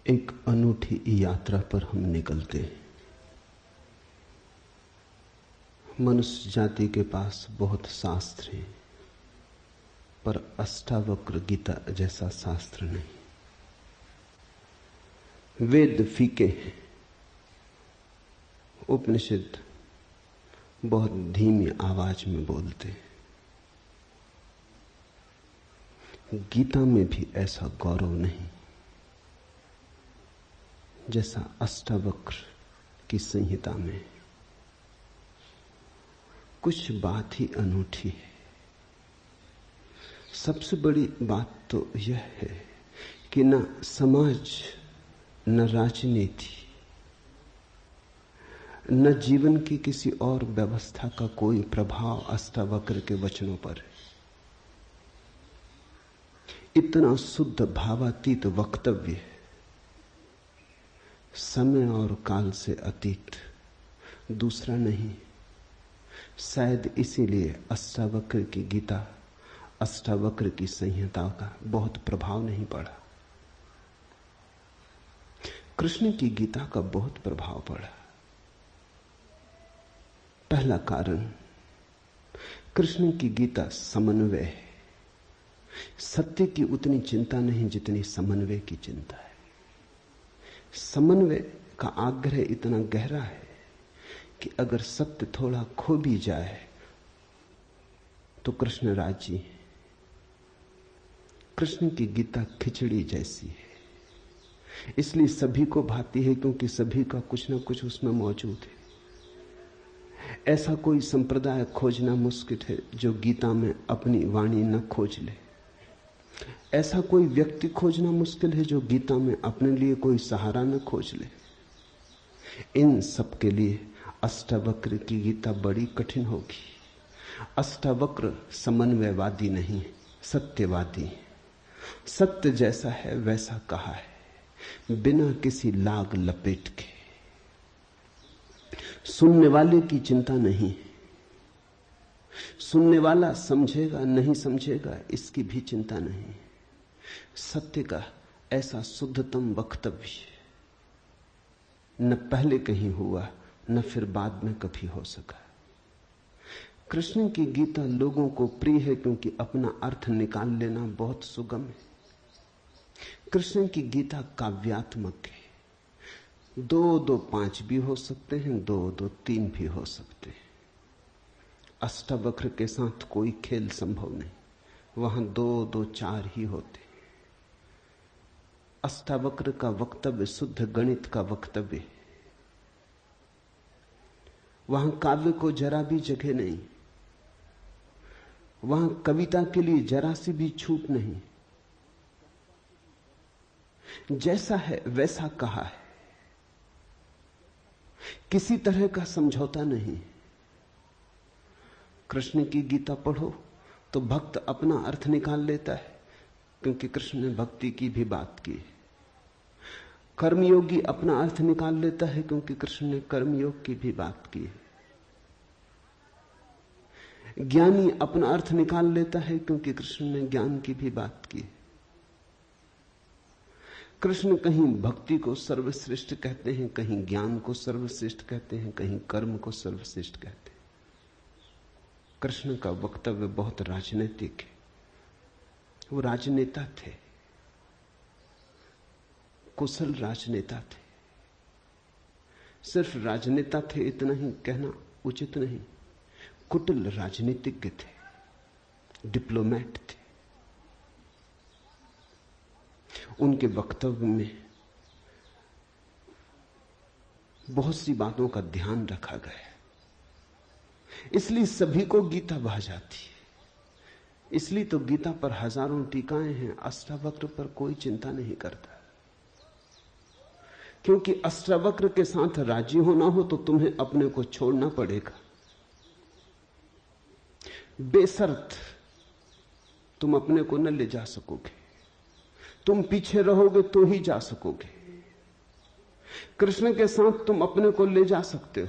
एक अनूठी यात्रा पर हम निकलते हैं। मनुष्य जाति के पास बहुत शास्त्र हैं, पर अष्टावक्र गीता जैसा शास्त्र नहीं। वेद फीके हैं, उपनिषद बहुत धीमी आवाज में बोलते हैं। गीता में भी ऐसा गौरव नहीं जैसा अष्टावक्र की संहिता में। कुछ बात ही अनूठी है। सबसे बड़ी बात तो यह है कि न समाज, न राजनीति, न जीवन की किसी और व्यवस्था का कोई प्रभाव अष्टावक्र के वचनों पर है। इतना शुद्ध भावातीत वक्तव्य है, समय और काल से अतीत, दूसरा नहीं। शायद इसीलिए अष्टावक्र की गीता, अष्टावक्र की संहिता का बहुत प्रभाव नहीं पड़ा। कृष्ण की गीता का बहुत प्रभाव पड़ा। पहला कारण, कृष्ण की गीता समन्वय है। सत्य की उतनी चिंता नहीं जितनी समन्वय की चिंता है। समन्वय का आग्रह इतना गहरा है कि अगर सत्य थोड़ा खो भी जाए तो कृष्ण राजी है। कृष्ण की गीता खिचड़ी जैसी है, इसलिए सभी को भाती है, क्योंकि सभी का कुछ ना कुछ उसमें मौजूद है। ऐसा कोई संप्रदाय खोजना मुश्किल है जो गीता में अपनी वाणी न खोज ले। ऐसा कोई व्यक्ति खोजना मुश्किल है जो गीता में अपने लिए कोई सहारा न खोज ले। इन सब के लिए अष्टावक्र की गीता बड़ी कठिन होगी। अष्टावक्र समन्वयवादी नहीं, सत्यवादी। सत्य जैसा है वैसा कहा है, बिना किसी लाग लपेट के। सुनने वाले की चिंता नहीं, सुनने वाला समझेगा नहीं समझेगा इसकी भी चिंता नहीं। सत्य का ऐसा शुद्धतम वक्तव्य न पहले कहीं हुआ, न फिर बाद में कभी हो सका। कृष्ण की गीता लोगों को प्रिय है क्योंकि अपना अर्थ निकाल लेना बहुत सुगम है। कृष्ण की गीता काव्यात्मक है। 2-2-5 भी हो सकते हैं, 2-2-3 भी हो सकते हैं। अष्टावक्र के साथ कोई खेल संभव नहीं, वहां 2-2-4 ही होते। अष्टावक्र का वक्तव्य शुद्ध गणित का वक्तव्य है। वहां काव्य को जरा भी जगह नहीं, वहां कविता के लिए जरा सी भी छूट नहीं। जैसा है वैसा कहा है, किसी तरह का समझौता नहीं। कृष्ण की गीता पढ़ो तो भक्त अपना अर्थ निकाल लेता है, क्योंकि कृष्ण ने भक्ति की भी बात की। कर्मयोगी अपना अर्थ निकाल लेता है, क्योंकि कृष्ण ने कर्मयोग की भी बात की है। ज्ञानी अपना अर्थ निकाल लेता है, क्योंकि कृष्ण ने ज्ञान की भी बात की है। कृष्ण कहीं भक्ति को सर्वश्रेष्ठ कहते हैं, कहीं ज्ञान को सर्वश्रेष्ठ कहते हैं, कहीं कर्म को सर्वश्रेष्ठ कहते हैं। कृष्ण का वक्तव्य बहुत राजनीतिक है। वो राजनेता थे, कुशल राजनेता थे। सिर्फ राजनेता थे इतना ही कहना उचित नहीं, कुटिल राजनीतिज्ञ थे, डिप्लोमेट थे। उनके वक्तव्य में बहुत सी बातों का ध्यान रखा गया, इसलिए सभी को गीता भा जाती है। इसलिए तो गीता पर हजारों टीकाएं हैं, अष्टावक्र पर कोई चिंता नहीं करता। क्योंकि अष्टावक्र के साथ राजी होना हो तो तुम्हें अपने को छोड़ना पड़ेगा। बेशर्त तुम अपने को न ले जा सकोगे, तुम पीछे रहोगे तो ही जा सकोगे। कृष्ण के साथ तुम अपने को ले जा सकते हो।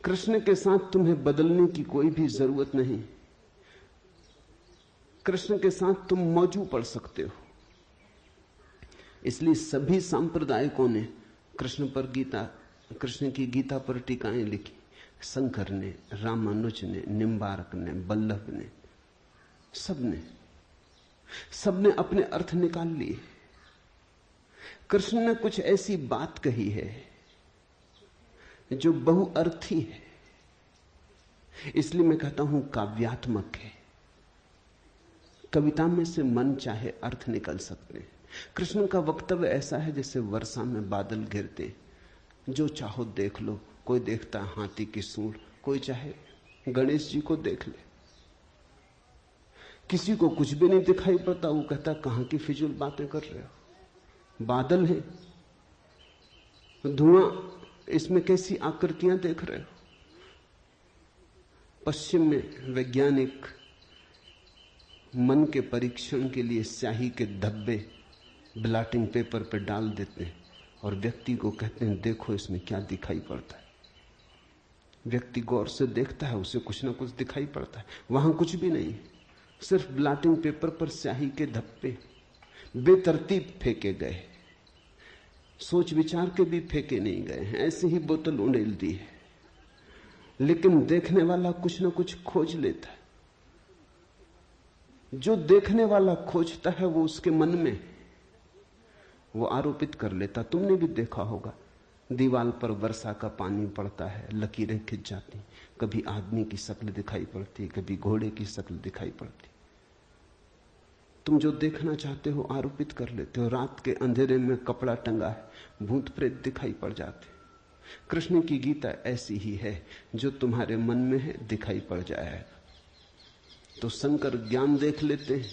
कृष्ण के साथ तुम्हें बदलने की कोई भी जरूरत नहीं। कृष्ण के साथ तुम मौजू पड़ सकते हो। इसलिए सभी सांप्रदायिकों ने कृष्ण की गीता पर टीकाएं लिखी। शंकर ने, रामानुज ने, निम्बार्क ने, बल्लभ ने, सबने अपने अर्थ निकाल लिए। कृष्ण ने कुछ ऐसी बात कही है जो बहुअर्थी है, इसलिए मैं कहता हूं काव्यात्मक है। कविता में से मन चाहे अर्थ निकल सकते हैं। कृष्ण का वक्तव्य ऐसा है जैसे वर्षा में बादल गिरते, जो चाहो देख लो। कोई देखता हाथी की सूंड, कोई चाहे गणेश जी को देख ले। किसी को कुछ भी नहीं दिखाई पड़ता, वो कहता कहां की फिजूल बातें कर रहे हो। बादल है, धुआं, इसमें कैसी आकृतियां देख रहे हो। पश्चिम में वैज्ञानिक मन के परीक्षण के लिए स्याही के धब्बे ब्लॉटिंग पेपर पर डाल देते हैं और व्यक्ति को कहते हैं देखो इसमें क्या दिखाई पड़ता है। व्यक्ति गौर से देखता है, उसे कुछ ना कुछ दिखाई पड़ता है। वहां कुछ भी नहीं, सिर्फ ब्लॉटिंग पेपर पर स्याही के धब्बे बेतरतीब फेंके गए, सोच विचार के भी फेंके नहीं गए हैं, ऐसे ही बोतल उड़ेल दी है। लेकिन देखने वाला कुछ ना कुछ खोज लेता है। जो देखने वाला खोजता है वो उसके मन में वो आरोपित कर लेता। तुमने भी देखा होगा, दीवार पर वर्षा का पानी पड़ता है, लकीरें खिंच जाती, कभी आदमी की शक्ल दिखाई पड़ती, कभी घोड़े की शक्ल दिखाई पड़ती। तुम जो देखना चाहते हो आरोपित कर लेते हो। रात के अंधेरे में कपड़ा टंगा है, भूत प्रेत दिखाई पड़ जाते। कृष्ण की गीता ऐसी ही है, जो तुम्हारे मन में है दिखाई पड़ जाएगा। तो शंकर ज्ञान देख लेते हैं,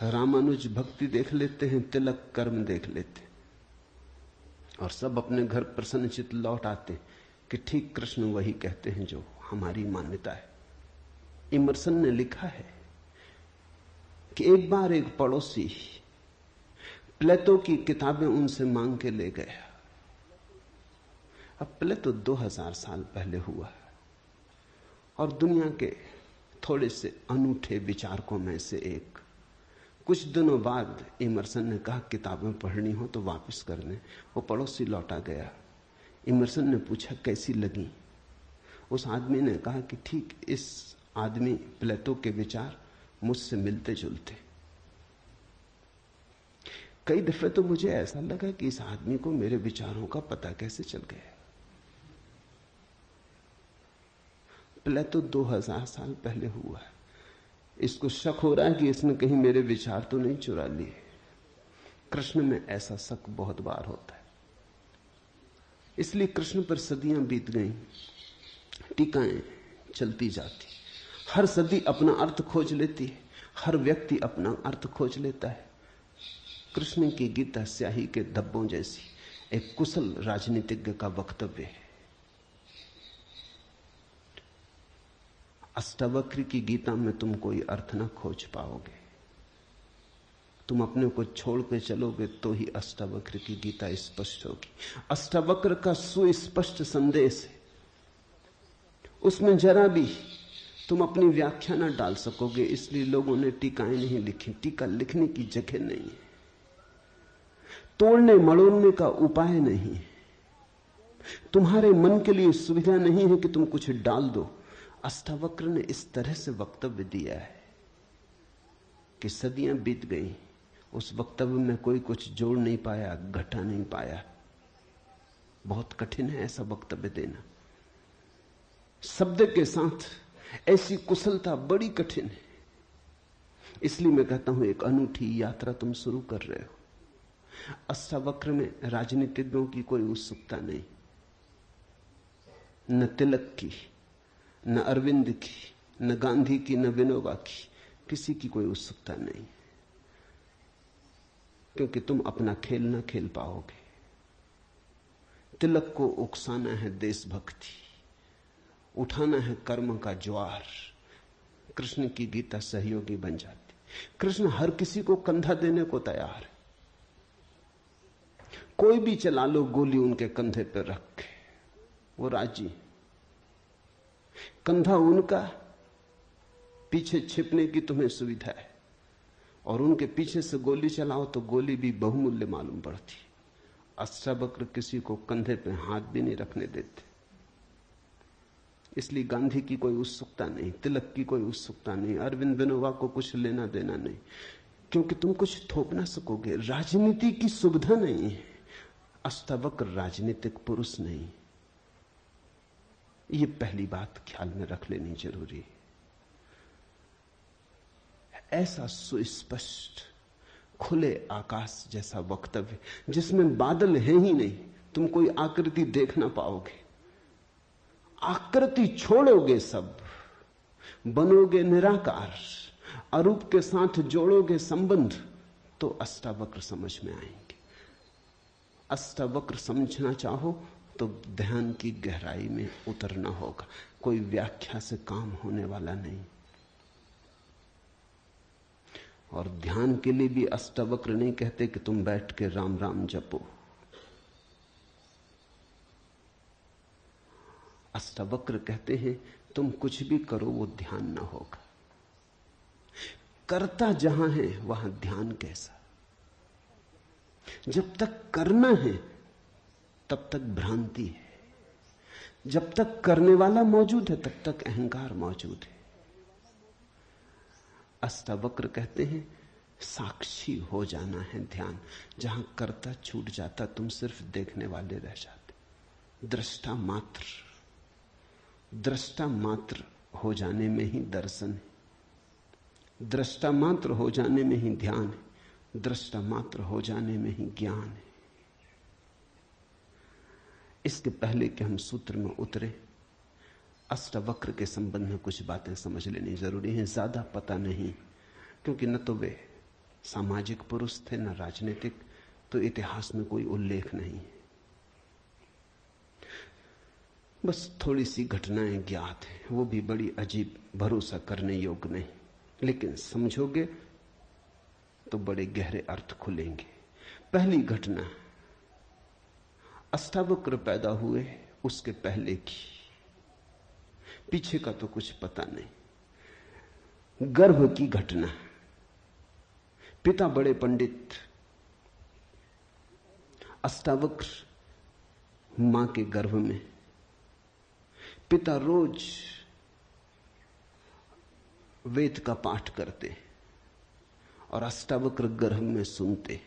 रामानुज भक्ति देख लेते हैं, तिलक कर्म देख लेते हैं, और सब अपने घर प्रसन्नचित्त लौट आते कि ठीक कृष्ण वही कहते हैं जो हमारी मान्यता है। इमर्सन ने लिखा है कि एक बार एक पड़ोसी प्लेटो की किताबें उनसे मांग के ले गया। अब प्लेटो 2000 साल पहले हुआ और दुनिया के थोड़े से अनूठे विचारकों में से एक। कुछ दिनों बाद इमर्सन ने कहा किताबें पढ़नी हो तो वापस करने। वो पड़ोसी लौटा गया। इमर्सन ने पूछा कैसी लगी। उस आदमी ने कहा कि ठीक इस आदमी प्लेटो के विचार मुझसे मिलते जुलते। कई दफे तो मुझे ऐसा लगा कि इस आदमी को मेरे विचारों का पता कैसे चल गया। प्लेटो 2000 साल पहले हुआ है। इसको शक हो रहा है कि इसने कहीं मेरे विचार तो नहीं चुरा लिए। कृष्ण में ऐसा शक बहुत बार होता है। इसलिए कृष्ण पर सदियां बीत गईं, टीकाएं चलती जाती, हर सदी अपना अर्थ खोज लेती है, हर व्यक्ति अपना अर्थ खोज लेता है। कृष्ण की गीता स्याही के धब्बों जैसी एक कुशल राजनीतिज्ञ का वक्तव्य है। अष्टावक्र की गीता में तुम कोई अर्थ ना खोज पाओगे। तुम अपने को छोड़ के चलोगे तो ही अष्टावक्र की गीता स्पष्ट होगी। अष्टावक्र का सुस्पष्ट संदेश है, उसमें जरा भी तुम अपनी व्याख्या ना डाल सकोगे। इसलिए लोगों ने टीकाएं नहीं लिखी। टीका लिखने की जगह नहीं है, तोड़ने मड़ोड़ने का उपाय नहीं है, तुम्हारे मन के लिए सुविधा नहीं है कि तुम कुछ डाल दो। अष्टावक्र ने इस तरह से वक्तव्य दिया है कि सदियां बीत गई, उस वक्तव्य में कोई कुछ जोड़ नहीं पाया, घटा नहीं पाया। बहुत कठिन है ऐसा वक्तव्य देना। शब्द के साथ ऐसी कुशलता बड़ी कठिन है। इसलिए मैं कहता हूं एक अनूठी यात्रा तुम शुरू कर रहे हो। अष्टावक्र में राजनीतिज्ञों की कोई उत्सुकता नहीं, न तिलक की, न अरविंद की, न गांधी की, न विनोबा की, किसी की कोई उत्सुकता नहीं, क्योंकि तुम अपना खेल न खेल पाओगे। तिलक को उकसाना है देशभक्ति, उठाना है कर्म का ज्वार। कृष्ण की गीता सहयोगी बन जाती। कृष्ण हर किसी को कंधा देने को तैयार है। कोई भी चला लो गोली उनके कंधे पर रख के, वो राजी। कंधा उनका, पीछे छिपने की तुम्हें सुविधा है। और उनके पीछे से गोली चलाओ तो गोली भी बहुमूल्य मालूम पड़ती। अष्टावक्र किसी को कंधे पे हाथ भी नहीं रखने देते। इसलिए गांधी की कोई उत्सुकता नहीं, तिलक की कोई उत्सुकता नहीं, अरविंद विनोबा को कुछ लेना देना नहीं, क्योंकि तुम कुछ थोप ना सकोगे। राजनीति की सुविधा नहीं है। अष्टावक्र राजनीतिक पुरुष नहीं। ये पहली बात ख्याल में रख लेनी जरूरी है। ऐसा सुस्पष्ट खुले आकाश जैसा वक्तव्य जिसमें बादल है ही नहीं, तुम कोई आकृति देख ना पाओगे। आकृति छोड़ोगे, सब बनोगे निराकार, अरूप के साथ जोड़ोगे संबंध, तो अष्टावक्र समझ में आएंगे। अष्टावक्र समझना चाहो तो ध्यान की गहराई में उतरना होगा। कोई व्याख्या से काम होने वाला नहीं। और ध्यान के लिए भी अष्टावक्र नहीं कहते कि तुम बैठ के राम राम जपो। अष्टावक्र कहते हैं तुम कुछ भी करो वो ध्यान ना होगा। करता जहां है वहां ध्यान कैसा? जब तक करना है तब तक भ्रांति है, जब तक करने वाला मौजूद है तब तक अहंकार मौजूद है। अष्टावक्र कहते हैं साक्षी हो जाना है ध्यान। जहां करता छूट जाता तुम सिर्फ देखने वाले रह जाते। दृष्टा मात्र, दृष्टा मात्र हो जाने में ही दर्शन है, दृष्टा मात्र हो जाने में ही ध्यान है, दृष्टा मात्र हो जाने में ही ज्ञान है। इसके पहले कि हम सूत्र में उतरे, अष्टावक्र के संबंध में कुछ बातें समझ लेनी जरूरी है। ज्यादा पता नहीं, क्योंकि न तो वे सामाजिक पुरुष थे न राजनीतिक, तो इतिहास में कोई उल्लेख नहीं है। बस थोड़ी सी घटनाएं ज्ञात हैं, वो भी बड़ी अजीब, भरोसा करने योग्य नहीं, लेकिन समझोगे तो बड़े गहरे अर्थ खुलेंगे। पहली घटना अष्टावक्र पैदा हुए उसके पहले की, पीछे का तो कुछ पता नहीं। गर्भ की घटना। पिता बड़े पंडित, अष्टावक्र मां के गर्भ में। पिता रोज वेद का पाठ करते और अष्टावक्र गर्भ में सुनते।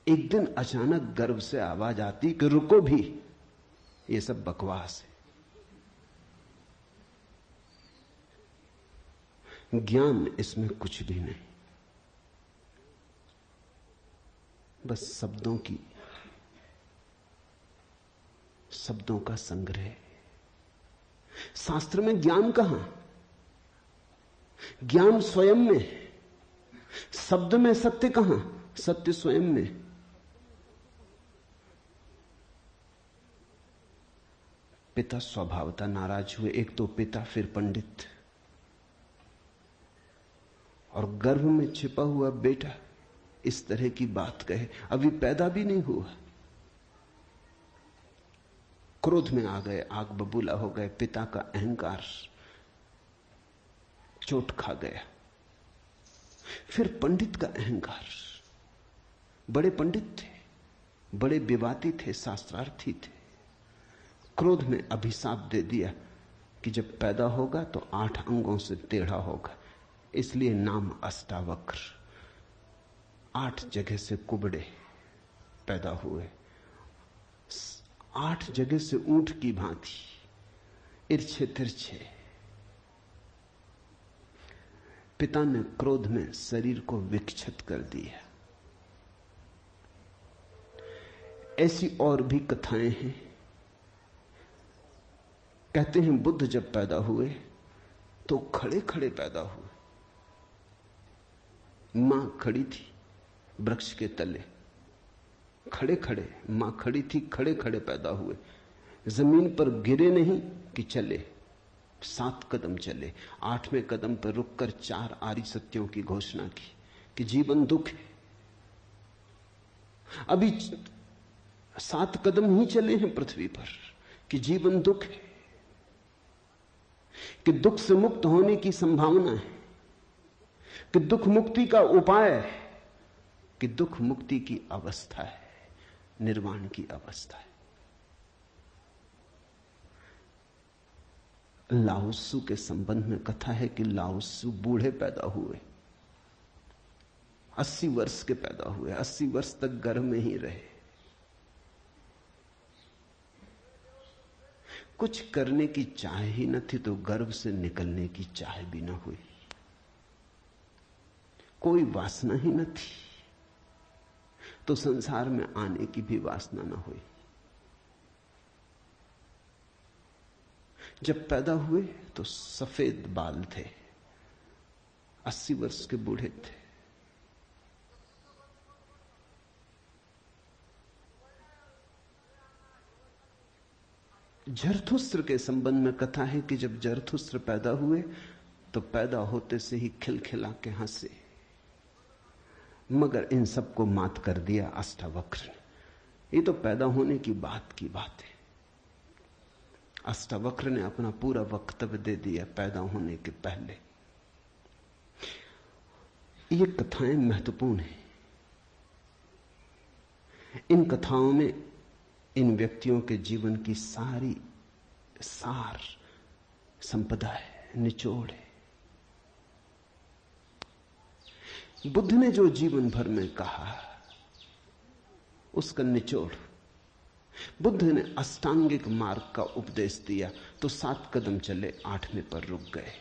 एक दिन अचानक गर्भ से आवाज आती कि रुको भी, ये सब बकवास है। ज्ञान इसमें कुछ भी नहीं, बस शब्दों का संग्रह। शास्त्र में ज्ञान कहां? ज्ञान स्वयं में। शब्द में सत्य कहां? सत्य स्वयं में। पिता स्वभावतः नाराज हुए। एक तो पिता, फिर पंडित, और गर्भ में छिपा हुआ बेटा इस तरह की बात कहे, अभी पैदा भी नहीं हुआ। क्रोध में आ गए, आग बबूला हो गए। पिता का अहंकार चोट खा गया। फिर पंडित का अहंकार। बड़े पंडित थे, बड़े विवादी थे, शास्त्रार्थी थे। क्रोध में अभिशाप दे दिया कि जब पैदा होगा तो 8 अंगों से टेढ़ा होगा, इसलिए नाम अष्टावक्र। 8 जगह से कुबड़े पैदा हुए, 8 जगह से ऊंट की भांति इर्छे तिरछे। पिता ने क्रोध में शरीर को विक्षत कर दिया। ऐसी और भी कथाएं हैं। कहते हैं बुद्ध जब पैदा हुए तो खड़े खड़े पैदा हुए। मां खड़ी थी वृक्ष के तले, खड़े खड़े मां खड़ी थी, खड़े खड़े पैदा हुए। जमीन पर गिरे नहीं कि चले, 7 कदम चले। 8वें कदम पर रुककर 4 आर्य सत्यों की घोषणा की कि जीवन दुख है। अभी 7 कदम ही चले हैं पृथ्वी पर कि जीवन दुख है। कि दुख से मुक्त होने की संभावना है, कि दुख मुक्ति का उपाय है, कि दुख मुक्ति की अवस्था है, निर्वाण की अवस्था है। लाओत्सु के संबंध में कथा है कि लाओत्सु बूढ़े पैदा हुए, 80 वर्ष के पैदा हुए, 80 वर्ष तक गर्भ में ही रहे। कुछ करने की चाह ही न थी तो गर्भ से निकलने की चाह भी न हुई, कोई वासना ही न थी तो संसार में आने की भी वासना न हुई। जब पैदा हुए तो सफेद बाल थे, 80 वर्ष के बूढ़े थे। जरथुस्त्र के संबंध में कथा है कि जब जरथुस्त्र पैदा हुए तो पैदा होते से ही खिलखिला के हंसे, मगर इन सबको मात कर दिया अष्टावक्र ने। ये तो पैदा होने की बात है। अष्टावक्र ने अपना पूरा वक्तव्य दे दिया पैदा होने के पहले। ये कथाएं महत्वपूर्ण हैं। इन कथाओं में इन व्यक्तियों के जीवन की सारी सार संपदा है, निचोड़ है। बुद्ध ने जो जीवन भर में कहा उसका निचोड़। बुद्ध ने अष्टांगिक मार्ग का उपदेश दिया तो 7 कदम चले, 8वें पर रुक गए।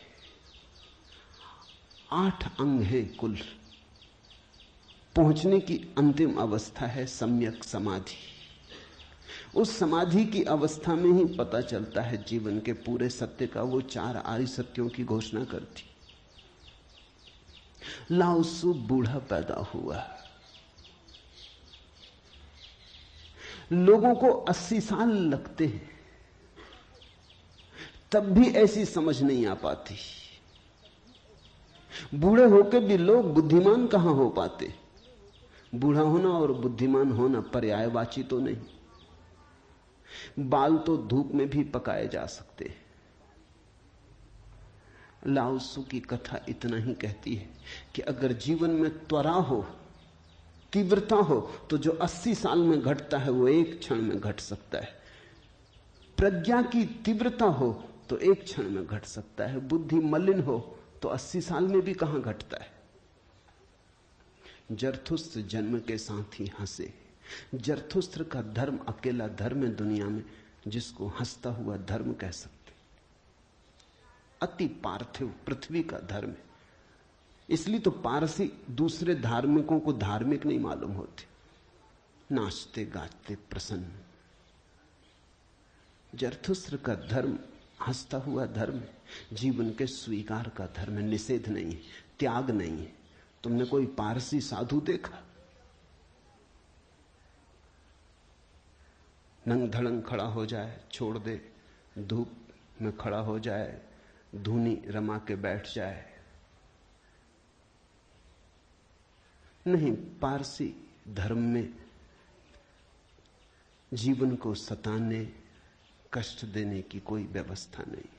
8 अंग हैं कुल। पहुंचने की अंतिम अवस्था है सम्यक समाधि। उस समाधि की अवस्था में ही पता चलता है जीवन के पूरे सत्य का। वो 4 आर्य सत्यों की घोषणा करती। लाओत्सु बूढ़ा पैदा हुआ। लोगों को 80 साल लगते हैं, तब भी ऐसी समझ नहीं आ पाती। बूढ़े होकर भी लोग बुद्धिमान कहां हो पाते। बूढ़ा होना और बुद्धिमान होना पर्यायवाची तो नहीं। बाल तो धूप में भी पकाए जा सकते हैं। लाओत्सु की कथा इतना ही कहती है कि अगर जीवन में त्वरा हो, तीव्रता हो, तो जो 80 साल में घटता है वो एक क्षण में घट सकता है। प्रज्ञा की तीव्रता हो तो एक क्षण में घट सकता है। बुद्धि मलिन हो तो 80 साल में भी कहां घटता है। जरथुस्त्र जन्म के साथ ही हंसे। जरथुस्त्र का धर्म अकेला धर्म है दुनिया में जिसको हंसता हुआ धर्म कह सकते। अति पार्थिव पृथ्वी का धर्म है। इसलिए तो पारसी दूसरे धार्मिकों को धार्मिक नहीं मालूम होते, नाचते गाते प्रसन्न। जरथुस्त्र का धर्म हंसता हुआ धर्म है, जीवन के स्वीकार का धर्म है, निषेध नहीं है, त्याग नहीं है। तुमने कोई पारसी साधु देखा? नंग धड़ंग खड़ा हो जाए, छोड़ दे, धूप में खड़ा हो जाए, धूनी रमा के बैठ जाए? नहीं, पारसी धर्म में जीवन को सताने, कष्ट देने की कोई व्यवस्था नहीं।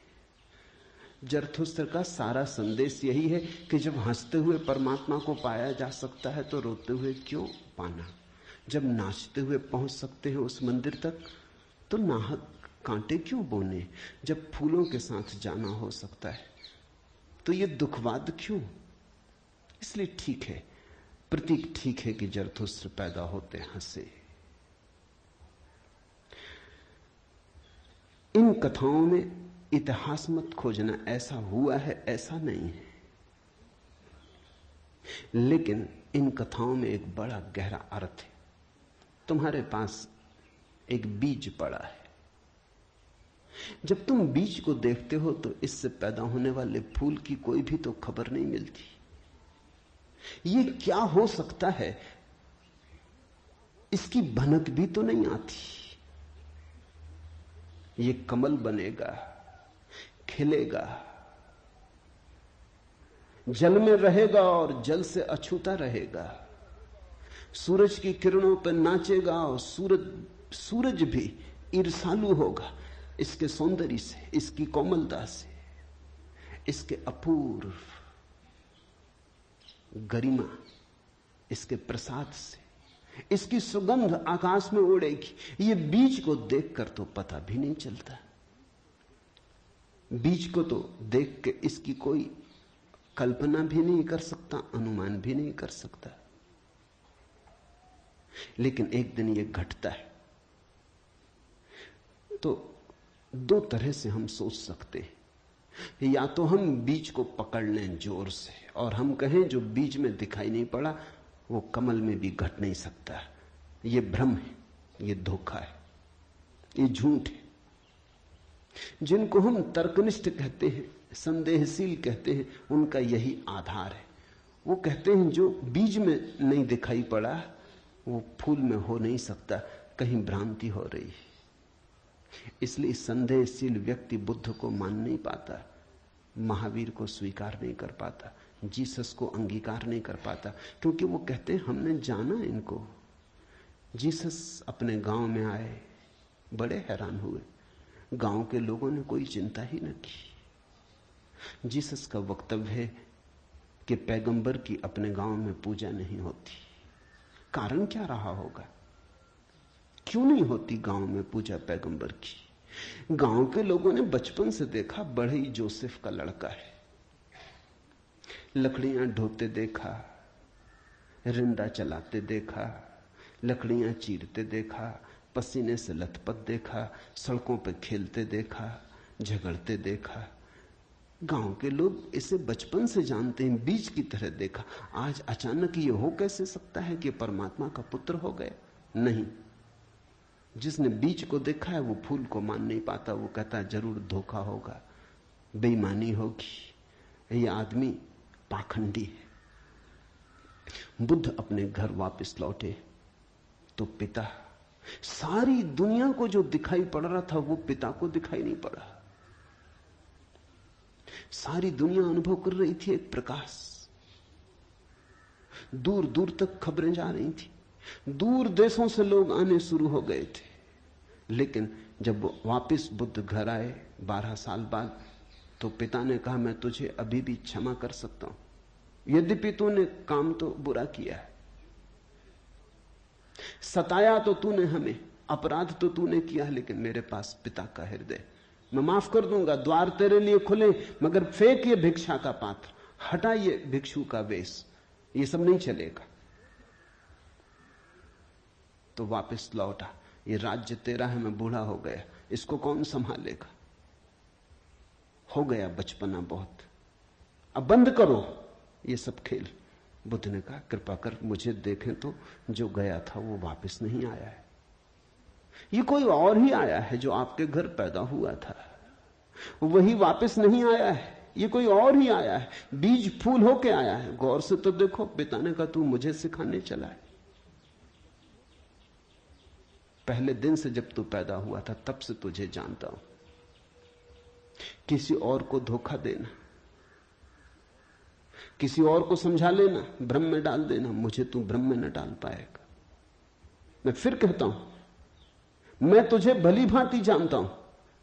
जरथुस्त्र का सारा संदेश यही है कि जब हंसते हुए परमात्मा को पाया जा सकता है तो रोते हुए क्यों पाना। जब नाचते हुए पहुंच सकते हैं उस मंदिर तक तो नाहक कांटे क्यों बोने। जब फूलों के साथ जाना हो सकता है तो ये दुखवाद क्यों। इसलिए ठीक है, प्रतीक ठीक है कि जरथुस्त्र पैदा होते हंसे। इन कथाओं में इतिहास मत खोजना, ऐसा हुआ है ऐसा नहीं है, लेकिन इन कथाओं में एक बड़ा गहरा अर्थ है। तुम्हारे पास एक बीज पड़ा है। जब तुम बीज को देखते हो तो इससे पैदा होने वाले फूल की कोई भी तो खबर नहीं मिलती। ये क्या हो सकता है इसकी भनक भी तो नहीं आती। ये कमल बनेगा, खिलेगा, जल में रहेगा और जल से अछूता रहेगा, सूरज की किरणों पर नाचेगा और सूरज भी ईर्षालु होगा इसके सौंदर्य से, इसकी कोमलता से। इसके अपूर्व गरिमा, इसके प्रसाद से इसकी सुगंध आकाश में उड़ेगी। ये बीज को देखकर तो पता भी नहीं चलता। बीज को तो देख के इसकी कोई कल्पना भी नहीं कर सकता, अनुमान भी नहीं कर सकता। लेकिन एक दिन ये घटता है। तो दो तरह से हम सोच सकते हैं। या तो हम बीज को पकड़ लें जोर से और हम कहें जो बीज में दिखाई नहीं पड़ा वो कमल में भी घट नहीं सकता। ये भ्रम है, ये धोखा है, ये झूठ है। जिनको हम तर्कनिष्ठ कहते हैं, संदेहशील कहते हैं, उनका यही आधार है। वो कहते हैं जो बीज में नहीं दिखाई पड़ा वो फूल में हो नहीं सकता, कहीं भ्रांति हो रही है। इसलिए संदेहशील व्यक्ति बुद्ध को मान नहीं पाता, महावीर को स्वीकार नहीं कर पाता, जीसस को अंगीकार नहीं कर पाता, क्योंकि वो कहते हैं हमने जाना इनको। जीसस अपने गांव में आए, बड़े हैरान हुए, गांव के लोगों ने कोई चिंता ही न की। जीसस का वक्तव्य है कि पैगंबर की अपने गांव में पूजा नहीं होती। कारण क्या रहा होगा, क्यों नहीं होती गांव में पूजा पैगंबर की? गांव के लोगों ने बचपन से देखा, बड़े ही जोसेफ का लड़का है, लकड़ियां ढोते देखा, रिंदा चलाते देखा, लकड़ियां चीरते देखा, पसीने से लथपथ देखा, सड़कों पर खेलते देखा, झगड़ते देखा। गांव के लोग इसे बचपन से जानते हैं, बीज की तरह देखा। आज अचानक ये हो कैसे सकता है कि परमात्मा का पुत्र हो गए? नहीं, जिसने बीज को देखा है वो फूल को मान नहीं पाता। वो कहता है जरूर धोखा होगा, बेईमानी होगी, ये आदमी पाखंडी है। बुद्ध अपने घर वापस लौटे तो पिता, सारी दुनिया को जो दिखाई पड़ रहा था वो पिता को दिखाई नहीं पड़ा। सारी दुनिया अनुभव कर रही थी एक प्रकाश, दूर दूर तक खबरें जा रही थी, दूर देशों से लोग आने शुरू हो गए थे। लेकिन जब वापस बुद्ध घर आए 12 साल बाद, तो पिता ने कहा मैं तुझे अभी भी क्षमा कर सकता हूं, यद्यपि तूने काम तो बुरा किया है, सताया तो तूने हमें, अपराध तो तूने किया, लेकिन मेरे पास पिता का हृदय, मैं माफ कर दूंगा, द्वार तेरे लिए खुले, मगर फेंक ये भिक्षा का पात्र, हटा ये भिक्षु का वेश, ये सब नहीं चलेगा। तो वापस लौटा, ये राज्य तेरा है, मैं बूढ़ा हो गया, इसको कौन संभालेगा? हो गया बचपना बहुत, अब बंद करो ये सब खेल। बुद्ध ने कहा कृपा कर मुझे देखें तो, जो गया था वो वापस नहीं आया है, ये कोई और ही आया है जो आपके घर पैदा हुआ था, वही वापस नहीं आया है, ये कोई और ही आया है, बीज फूल होके आया है। गौर से तो देखो। पिता ने कहा तू मुझे सिखाने चला है, पहले दिन से जब तू पैदा हुआ था तब से तुझे जानता हूं। किसी और को धोखा देना, किसी और को समझा लेना, भ्रम में डाल देना, मुझे तू भ्रम में न डाल पाएगा। मैं फिर कहता हूं, मैं तुझे भली भांति जानता हूं,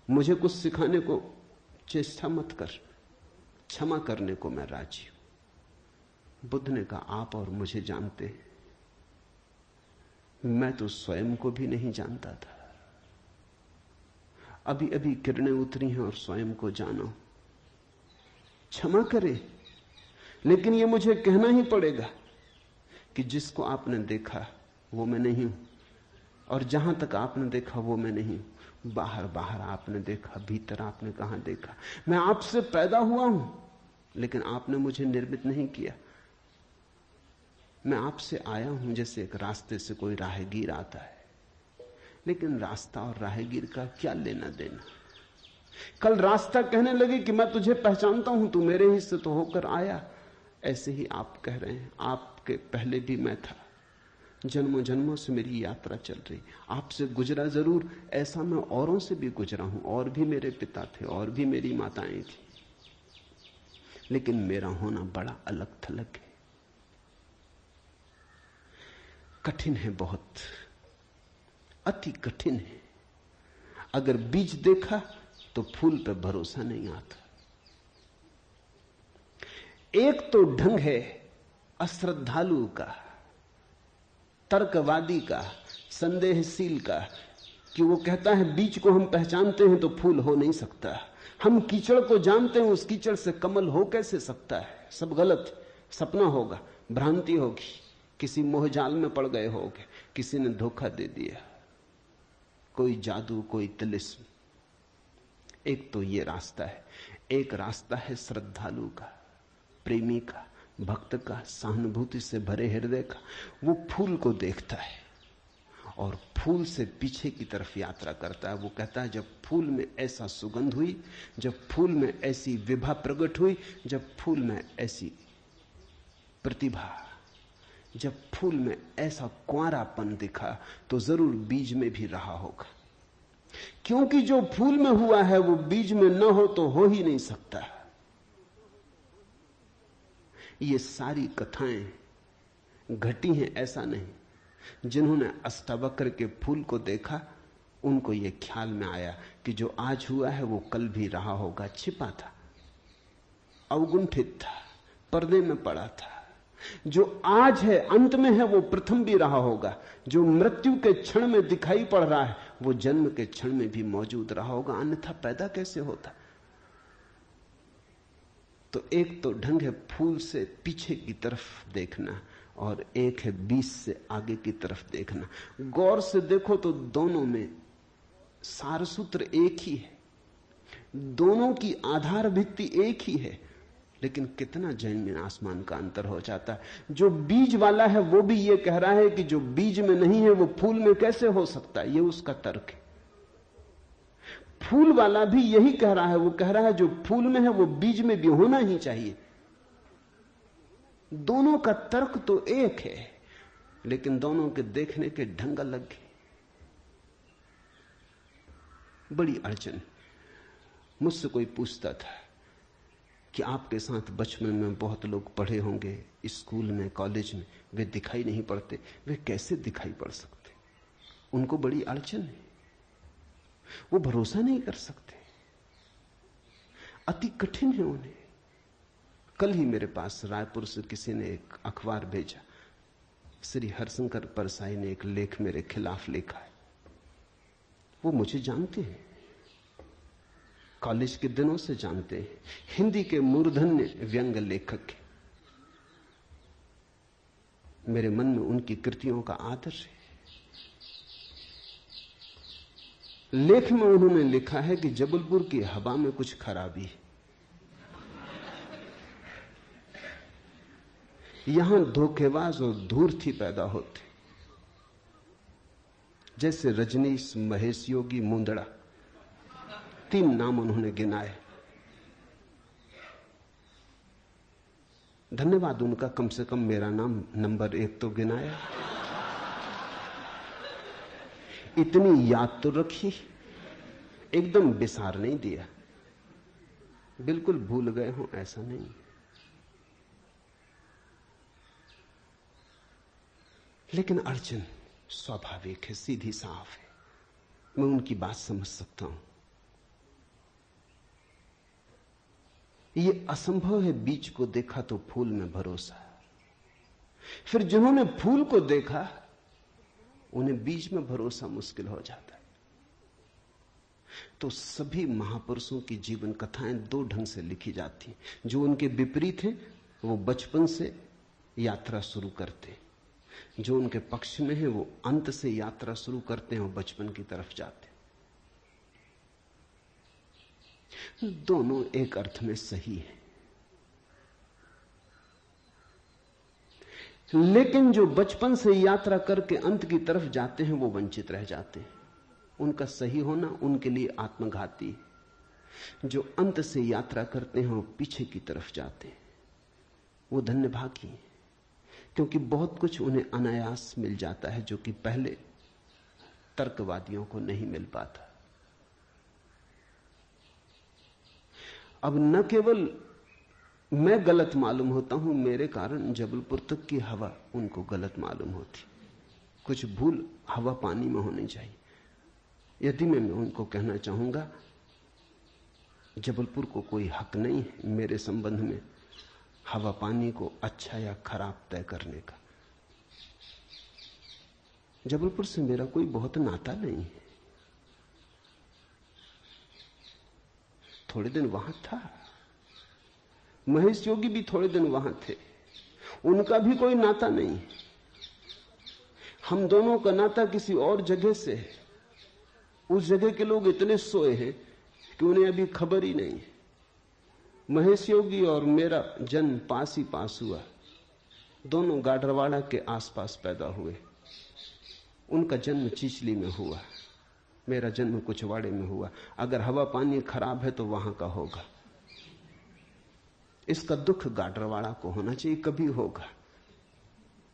मुझे कुछ सिखाने को चेष्टा मत कर, क्षमा करने को मैं राजी हूं। बुद्ध ने कहा आप और मुझे जानते हैं, मैं तो स्वयं को भी नहीं जानता था, अभी अभी किरणें उतरी हैं और स्वयं को जानो, क्षमा करे। लेकिन ये मुझे कहना ही पड़ेगा कि जिसको आपने देखा वो मैं नहीं हूं, और जहां तक आपने देखा वो मैं नहीं हूं। बाहर बाहर आपने देखा, भीतर आपने कहां देखा? मैं आपसे पैदा हुआ हूं, लेकिन आपने मुझे निर्मित नहीं किया। मैं आपसे आया हूं जैसे एक रास्ते से कोई राहगीर आता है, लेकिन रास्ता और राहगीर का क्या लेना देना? कल रास्ता कहने लगे कि मैं तुझे पहचानता हूं, तू मेरे ही से तो होकर आया। ऐसे ही आप कह रहे हैं आपके पहले भी मैं था, जन्मों जन्मों से मेरी यात्रा चल रही, आपसे गुजरा जरूर, ऐसा मैं औरों से भी गुजरा हूं, और भी मेरे पिता थे, और भी मेरी माताएं थी, लेकिन मेरा होना बड़ा अलग थलग है, कठिन है, बहुत अति कठिन है। अगर बीज देखा तो फूल पे भरोसा नहीं आता, एक तो ढंग है अश्रद्धालु का, तर्कवादी का, संदेहशील का, कि वो कहता है बीज को हम पहचानते हैं तो फूल हो नहीं सकता, हम कीचड़ को जानते हैं उस कीचड़ से कमल हो कैसे सकता है, सब गलत, सपना होगा, भ्रांति होगी, किसी मोहजाल में पड़ गए होगे, किसी ने धोखा दे दिया, कोई जादू, कोई तिलिस्म। एक तो ये रास्ता है। एक रास्ता है श्रद्धालु का, प्रेमी का, भक्त का, सहानुभूति से भरे हृदय का। वो फूल को देखता है और फूल से पीछे की तरफ यात्रा करता है। वो कहता है जब फूल में ऐसा सुगंध हुई, जब फूल में ऐसी विभा प्रकट हुई, जब फूल में ऐसी प्रतिभा, जब फूल में ऐसा कुंवारापन दिखा, तो जरूर बीज में भी रहा होगा। क्योंकि जो फूल में हुआ है वो बीज में न हो तो हो ही नहीं सकता। ये सारी कथाएं घटी हैं ऐसा नहीं। जिन्होंने अष्टावक्र के फूल को देखा उनको ये ख्याल में आया कि जो आज हुआ है वो कल भी रहा होगा, छिपा था, अवगुंठित था, पर्दे में पड़ा था। जो आज है अंत में है वो प्रथम भी रहा होगा। जो मृत्यु के क्षण में दिखाई पड़ रहा है वो जन्म के क्षण में भी मौजूद रहा होगा, अन्यथा पैदा कैसे होता। तो एक तो ढंग है फूल से पीछे की तरफ देखना और एक है बीज से आगे की तरफ देखना। गौर से देखो तो दोनों में सारसूत्र एक ही है, दोनों की आधार भित्ति एक ही है, लेकिन कितना जमीन आसमान का अंतर हो जाता है। जो बीज वाला है वो भी ये कह रहा है कि जो बीज में नहीं है वो फूल में कैसे हो सकता है, ये उसका तर्क है। फूल वाला भी यही कह रहा है, वो कह रहा है जो फूल में है वो बीज में भी होना ही चाहिए। दोनों का तर्क तो एक है, लेकिन दोनों के देखने के ढंग अलग है। बड़ी अड़चन। मुझसे कोई पूछता था कि आपके साथ बचपन में बहुत लोग पढ़े होंगे, स्कूल में, कॉलेज में, वे दिखाई नहीं पड़ते, वे कैसे दिखाई पड़ सकते? उनको बड़ी अड़चन है, वो भरोसा नहीं कर सकते, अति कठिन है उन्हें। कल ही मेरे पास रायपुर से किसी ने एक अखबार भेजा, श्री हरशंकर परसाई ने एक लेख मेरे खिलाफ लिखा है। वो मुझे जानते हैं, कॉलेज के दिनों से जानते हैं, हिंदी के मूर्धन्य व्यंग्य लेखक हैं। मेरे मन में उनकी कृतियों का आदर है। लेख में उन्होंने लिखा है कि जबलपुर की हवा में कुछ खराबी है, यहां धोखेबाज और धूर्ती पैदा होते, जैसे रजनीश, महेश योगी, मुंदड़ा, 3 नाम उन्होंने गिनाए। धन्यवाद उनका, कम से कम मेरा नाम नंबर 1 तो गिनाया। इतनी याद तो रखी, एकदम बिसार नहीं दिया, बिल्कुल भूल गए हो ऐसा नहीं। लेकिन अड़चन स्वाभाविक है, सीधी साफ है, मैं उनकी बात समझ सकता हूं। ये असंभव है बीज को देखा तो फूल में भरोसा। फिर जिन्होंने फूल को देखा उन्हें बीज में भरोसा मुश्किल हो जाता है। तो सभी महापुरुषों की जीवन कथाएं 2 ढंग से लिखी जाती हैं। जो उनके विपरीत हैं वो बचपन से यात्रा शुरू करते हैं, जो उनके पक्ष में है वो अंत से यात्रा शुरू करते हैं और बचपन की तरफ जाते हैं। दोनों एक अर्थ में सही है, लेकिन जो बचपन से यात्रा करके अंत की तरफ जाते हैं वो वंचित रह जाते हैं। उनका सही होना उनके लिए आत्मघाती है। जो अंत से यात्रा करते हैं वो पीछे की तरफ जाते हैं, वो धन्यभागी हैं, क्योंकि बहुत कुछ उन्हें अनायास मिल जाता है जो कि पहले तर्कवादियों को नहीं मिल पाता। अब न केवल मैं गलत मालूम होता हूं, मेरे कारण जबलपुर तक की हवा उनको गलत मालूम होती। कुछ भूल हवा पानी में होनी चाहिए। यदि मैं उनको कहना चाहूंगा जबलपुर को कोई हक नहीं है मेरे संबंध में, हवा पानी को अच्छा या खराब तय करने का। जबलपुर से मेरा कोई बहुत नाता नहीं है, थोड़े दिन वहां था। महेश योगी भी थोड़े दिन वहां थे, उनका भी कोई नाता नहीं। हम दोनों का नाता किसी और जगह से है। उस जगह के लोग इतने सोए हैं कि उन्हें अभी खबर ही नहीं है। महेश योगी और मेरा जन्म पास ही पास हुआ, दोनों गाडरवाड़ा के आसपास पैदा हुए। उनका जन्म चिचली में हुआ, मेरा जन्म कुचवाड़े में हुआ। अगर हवा पानी खराब है तो वहां का होगा। इसका दुख गाडरवाड़ा को होना चाहिए, कभी होगा,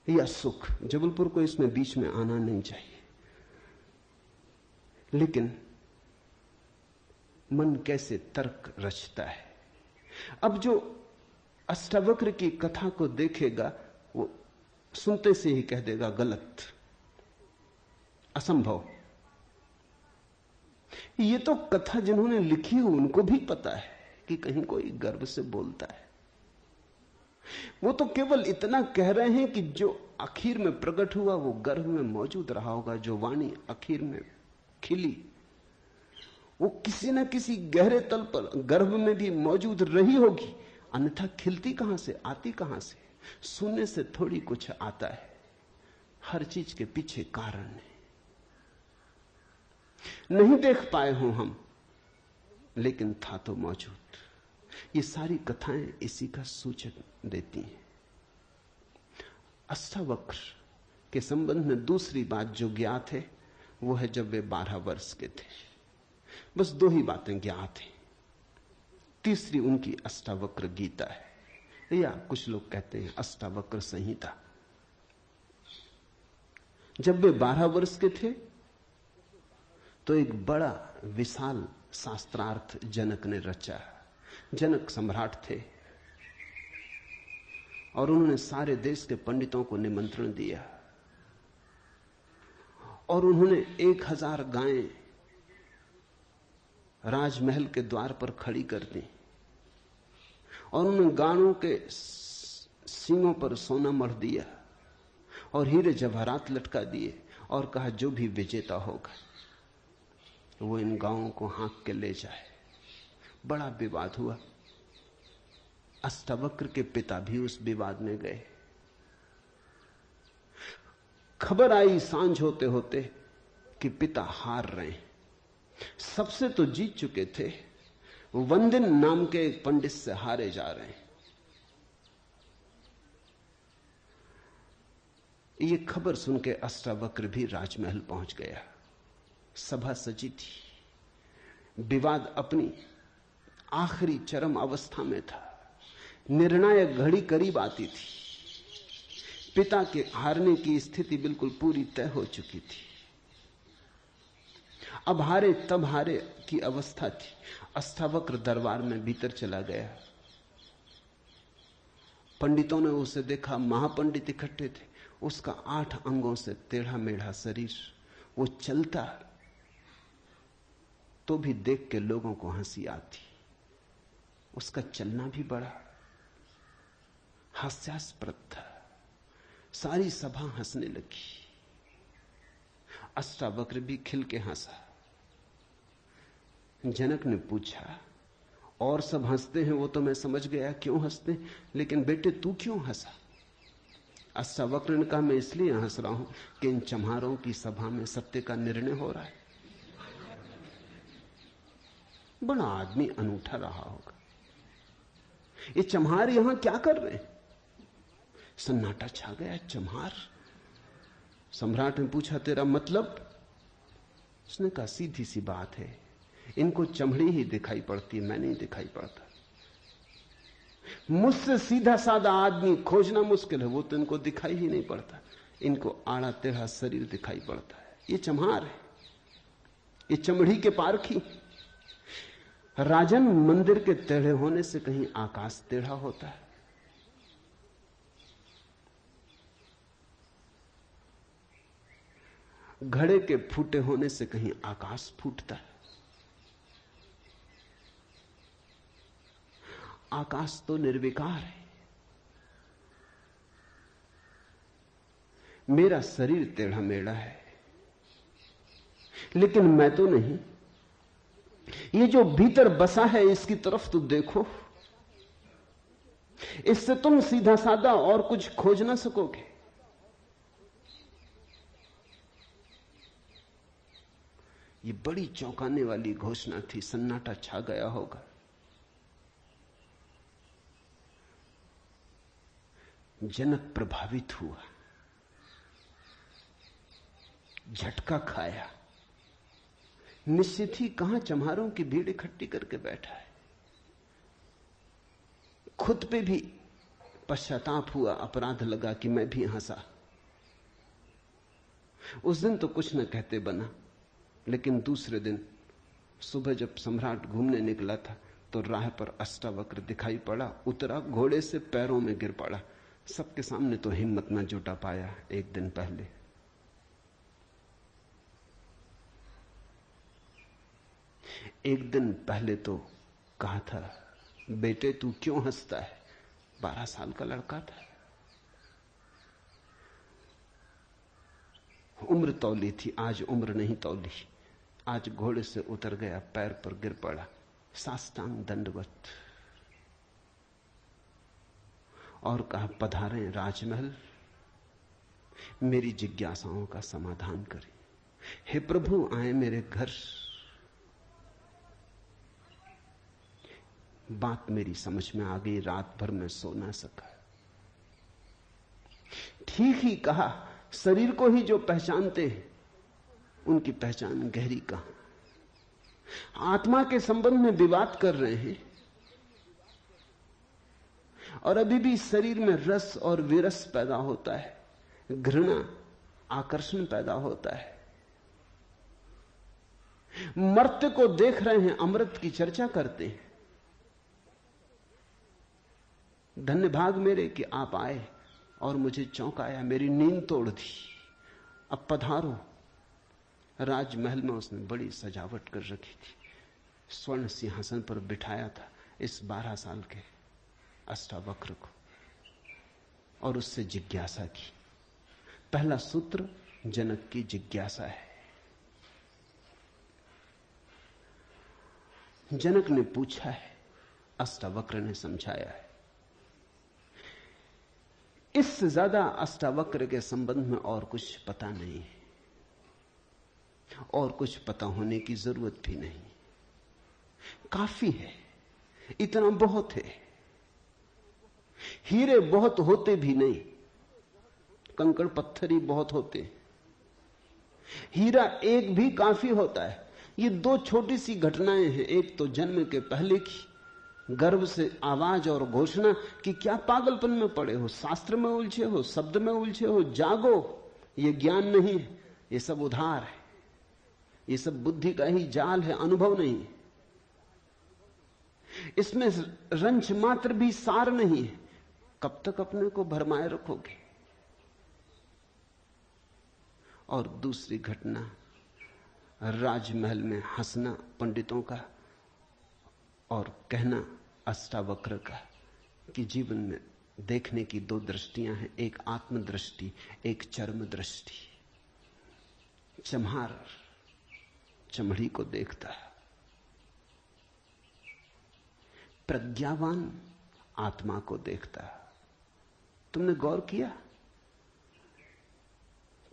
या सुख। जबलपुर को इसमें बीच में आना नहीं चाहिए। लेकिन मन कैसे तर्क रचता है। अब जो अष्टावक्र की कथा को देखेगा वो सुनते से ही कह देगा गलत, असंभव। ये तो कथा जिन्होंने लिखी है उनको भी पता है कि कहीं कोई गर्व से बोलता है। वो तो केवल इतना कह रहे हैं कि जो आखिर में प्रकट हुआ वो गर्भ में मौजूद रहा होगा। जो वाणी आखिर में खिली वो किसी न किसी गहरे तल पर गर्भ में भी मौजूद रही होगी, अन्यथा खिलती कहां से, आती कहां से? सुनने से थोड़ी कुछ आता है, हर चीज के पीछे कारण है। नहीं देख पाए हों हम, लेकिन था तो मौजूद। ये सारी कथाएं इसी का सूचक देती हैं। अष्टावक्र के संबंध में दूसरी बात जो ज्ञात है वो है जब वे 12 वर्ष के थे। बस 2 ही बातें ज्ञात हैं। तीसरी उनकी अष्टावक्र गीता है, या कुछ लोग कहते हैं अष्टावक्र संहिता। जब वे 12 वर्ष के थे तो एक बड़ा विशाल शास्त्रार्थ जनक ने रचा। जनक सम्राट थे और उन्होंने सारे देश के पंडितों को निमंत्रण दिया और उन्होंने 1000 गायें राजमहल के द्वार पर खड़ी कर दी और उन्होंने गायों के सींगों पर सोना मढ़ दिया और हीरे जवाहरात लटका दिए और कहा जो भी विजेता होगा वो इन गायों को हाँक के ले जाए। बड़ा विवाद हुआ। अष्टावक्र के पिता भी उस विवाद में गए। खबर आई सांझ होते होते कि पिता हार रहे हैं। सबसे तो जीत चुके थे, वंदिन नाम के एक पंडित से हारे जा रहे हैं। ये खबर सुन के अष्टावक्र भी राजमहल पहुंच गया। सभा सजी थी, विवाद अपनी आखिरी चरम अवस्था में था, निर्णायक घड़ी करीब आती थी। पिता के हारने की स्थिति बिल्कुल पूरी तय हो चुकी थी। अब हारे तब हारे की अवस्था थी। अष्टावक्र दरबार में भीतर चला गया। पंडितों ने उसे देखा, महापंडित इकट्ठे थे। उसका 8 अंगों से टेढ़ा मेढ़ा शरीर, वो चलता तो भी देख के लोगों को हंसी आती। उसका चलना भी बड़ा हास्यास्पद था। सारी सभा हंसने लगी। अष्टावक्र भी खिल के हंसा। जनक ने पूछा, और सब हंसते हैं वो तो मैं समझ गया क्यों हंसते, लेकिन बेटे तू क्यों हंसा? अष्टावक्र ने कहा, मैं इसलिए हंस रहा हूं कि इन चम्हारों की सभा में सत्य का निर्णय हो रहा है। बड़ा आदमी अनूठा रहा होगा। ये चम्हार यहां क्या कर रहे हैं? सन्नाटा छा गया। चम्हार? सम्राट ने पूछा, तेरा मतलब? उसने कहा, सीधी सी बात है, इनको चमड़ी ही दिखाई पड़ती है, मैं नहीं दिखाई पड़ता। मुझसे सीधा साधा आदमी खोजना मुश्किल है, वो तो इनको दिखाई ही नहीं पड़ता। इनको आड़ा टेढ़ा शरीर दिखाई पड़ता है। ये चम्हार है, ये चमड़ी के पारखी। राजन, मंदिर के टेढ़े होने से कहीं आकाश टेढ़ा होता है? घड़े के फूटे होने से कहीं आकाश फूटता है? आकाश तो निर्विकार है, मेरा शरीर टेढ़ा मेढ़ा है, लेकिन मैं तो नहीं। ये जो भीतर बसा है इसकी तरफ तो देखो। इससे तुम सीधा साधा और कुछ खोज ना सकोगे। ये बड़ी चौंकाने वाली घोषणा थी। सन्नाटा छा गया होगा। जनक प्रभावित हुआ, झटका खाया। निश्चित ही कहां चम्हारों की भीड़ इकट्ठी करके बैठा है। खुद पे भी पश्चाताप हुआ, अपराध लगा कि मैं भी हंसा। उस दिन तो कुछ न कहते बना, लेकिन दूसरे दिन सुबह जब सम्राट घूमने निकला था तो राह पर अष्टावक्र दिखाई पड़ा। उतरा, घोड़े से पैरों में गिर पड़ा। सबके सामने तो हिम्मत न जुटा पाया। एक दिन पहले तो कहा था, बेटे तू क्यों हंसता है? 12 साल का लड़का था। उम्र तौली थी, आज उम्र नहीं तौली। आज घोड़े से उतर गया, पैर पर गिर पड़ा, साष्टांग दंडवत, और कहा, पधारें राजमहल, मेरी जिज्ञासाओं का समाधान करें। हे प्रभु, आए मेरे घर। बात मेरी समझ में आ गई। रात भर मैं सो ना सका। ठीक ही कहा, शरीर को ही जो पहचानते हैं उनकी पहचान गहरी कहां। आत्मा के संबंध में विवाद कर रहे हैं और अभी भी शरीर में रस और विरस पैदा होता है, घृणा, आकर्षण पैदा होता है। मर्त्य को देख रहे हैं, अमृत की चर्चा करते हैं। धन्य भाग मेरे कि आप आए और मुझे चौंकाया, मेरी नींद तोड़ दी। अब पधारो। राजमहल में उसने बड़ी सजावट कर रखी थी। स्वर्ण सिंहासन पर बिठाया था इस 12 साल के अष्टावक्र को और उससे जिज्ञासा की। पहला सूत्र जनक की जिज्ञासा है। जनक ने पूछा है, अष्टावक्र ने समझाया है। इससे ज्यादा अष्टावक्र के संबंध में और कुछ पता नहीं है, और कुछ पता होने की जरूरत भी नहीं। काफी है, इतना बहुत है। हीरे बहुत होते भी नहीं, कंकड़ पत्थर ही बहुत होते। हीरा एक भी काफी होता है। ये 2 छोटी सी घटनाएं हैं। एक तो जन्म के पहले की गर्भ से आवाज और घोषणा कि क्या पागलपन में पड़े हो, शास्त्र में उलझे हो, शब्द में उलझे हो, जागो। ये ज्ञान नहीं है, ये सब उधार है, ये सब बुद्धि का ही जाल है, अनुभव नहीं। इसमें रंच मात्र भी सार नहीं है। कब तक अपने को भरमाए रखोगे? और दूसरी घटना, राजमहल में हंसना पंडितों का और कहना अष्टावक्र का कि जीवन में देखने की 2 दृष्टियां हैं, एक आत्मदृष्टि, एक चर्म दृष्टि। चम्हार चमड़ी को देखता है, प्रज्ञावान आत्मा को देखता है। तुमने गौर किया?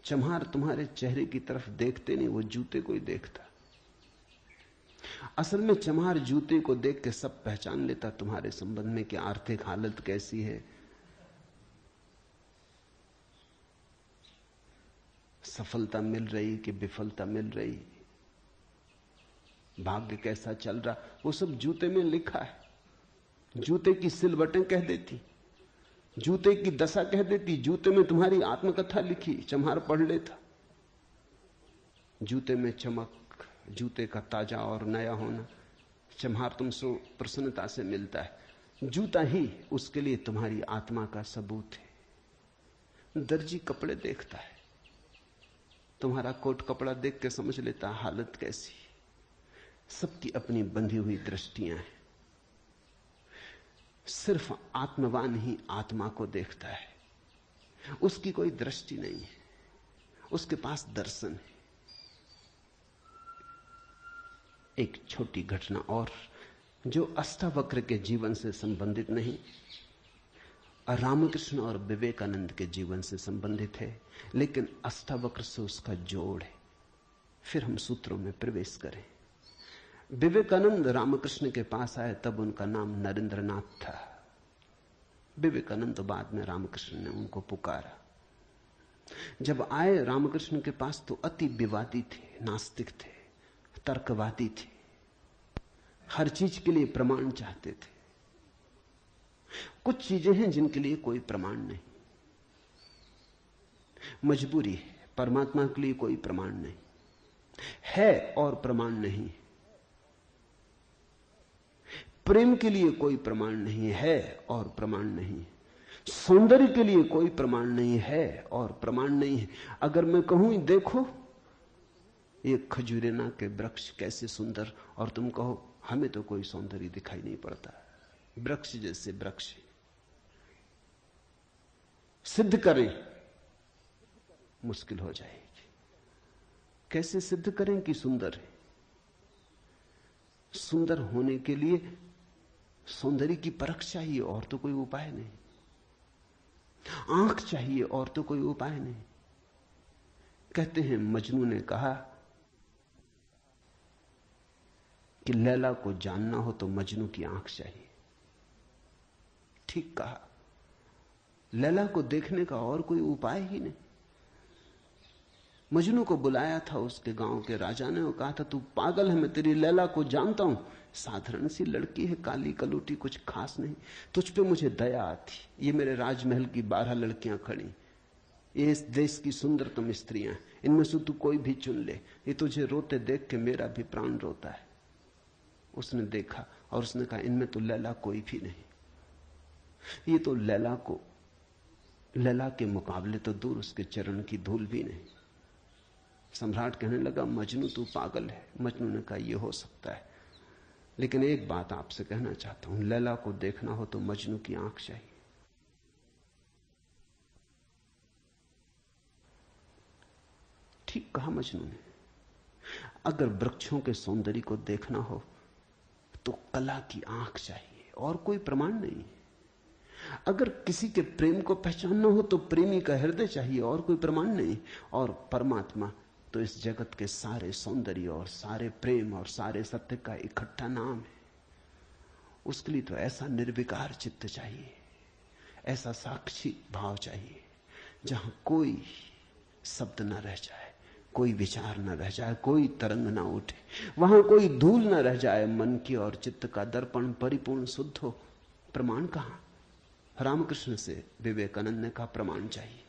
चम्हार तुम्हारे चेहरे की तरफ देखते नहीं, वो जूते को ही देखता। असल में चम्हार जूते को देख के सब पहचान लेता तुम्हारे संबंध में कि आर्थिक हालत कैसी है, सफलता मिल रही कि विफलता मिल रही, भाग्य कैसा चल रहा, वो सब जूते में लिखा है। जूते की सिलवटें कह देती, जूते की दशा कह देती। जूते में तुम्हारी आत्मकथा लिखी, चम्हार पढ़ लेता। जूते में चमक, जूते का ताजा और नया होना, चम्हार तुमसे प्रसन्नता से मिलता है। जूता ही उसके लिए तुम्हारी आत्मा का सबूत है। दर्जी कपड़े देखता है, तुम्हारा कोट कपड़ा देख के समझ लेता हालत कैसी। सबकी अपनी बंधी हुई दृष्टियां हैं। सिर्फ आत्मवान ही आत्मा को देखता है, उसकी कोई दृष्टि नहीं है। उसके पास दर्शन है। एक छोटी घटना और, जो अष्टावक्र के जीवन से संबंधित नहीं, रामकृष्ण और विवेकानंद के जीवन से संबंधित है, लेकिन अष्टावक्र से उसका जोड़ है। फिर हम सूत्रों में प्रवेश करें। विवेकानंद रामकृष्ण के पास आए तब उनका नाम नरेंद्रनाथ था। विवेकानंद तो बाद में रामकृष्ण ने उनको पुकारा। जब आए रामकृष्ण के पास तो अति विवादी थे, नास्तिक थे, तर्कवादी थे, हर चीज के लिए प्रमाण चाहते थे। कुछ चीजें हैं जिनके लिए कोई प्रमाण नहीं, मजबूरी है। परमात्मा के लिए कोई प्रमाण नहीं है और प्रमाण नहीं। प्रेम के लिए कोई प्रमाण नहीं है और प्रमाण नहीं। सौंदर्य के लिए कोई प्रमाण नहीं है और प्रमाण नहीं है। अगर मैं कहूं देखो ये खजूरेना के वृक्ष कैसे सुंदर, और तुम कहो हमें तो कोई सौंदर्य दिखाई नहीं पड़ता, वृक्ष जैसे वृक्ष, सिद्ध करें मुश्किल हो जाएगी। कैसे सिद्ध करें कि सुंदर है? सुंदर होने के लिए सौंदर्य की परख चाहिए और तो कोई उपाय नहीं। आंख चाहिए और तो कोई उपाय नहीं। कहते हैं मजनू ने कहा कि लैला को जानना हो तो मजनू की आंख चाहिए। ठीक कहा। लैला को देखने का और कोई उपाय ही नहीं। मजनू को बुलाया था उसके गांव के राजा ने और कहा था तू पागल है, मैं तेरी लैला को जानता हूं, साधारण सी लड़की है, काली कलूटी, कुछ खास नहीं, तुझ पे मुझे दया आती। ये मेरे राजमहल की 12 लड़कियां खड़ी, ये इस देश की सुंदरतम स्त्रियां, इनमें से तू कोई भी चुन ले, ये तुझे रोते देख के मेरा भी प्राण रोता है। उसने देखा और उसने कहा इनमें तो लैला कोई भी नहीं। ये तो लैला के मुकाबले तो दूर, उसके चरण की धूल भी नहीं। सम्राट कहने लगा मजनू तू पागल है। मजनू ने कहा यह हो सकता है, लेकिन एक बात आपसे कहना चाहता हूं, लैला को देखना हो तो मजनू की आंख चाहिए। ठीक कहा मजनू ने। अगर वृक्षों के सौंदर्य को देखना हो तो कला की आंख चाहिए और कोई प्रमाण नहीं। अगर किसी के प्रेम को पहचानना हो तो प्रेमी का हृदय चाहिए और कोई प्रमाण नहीं। और परमात्मा तो इस जगत के सारे सौंदर्य और सारे प्रेम और सारे सत्य का इकट्ठा नाम है। उसके लिए तो ऐसा निर्विकार चित्त चाहिए, ऐसा साक्षी भाव चाहिए जहां कोई शब्द न रह जाए, कोई विचार न रह जाए, कोई तरंग ना उठे, वहां कोई धूल न रह जाए, मन की और चित्त का दर्पण परिपूर्ण शुद्ध हो। प्रमाण कहां? रामकृष्ण से विवेकानंद ने कहा प्रमाण चाहिए।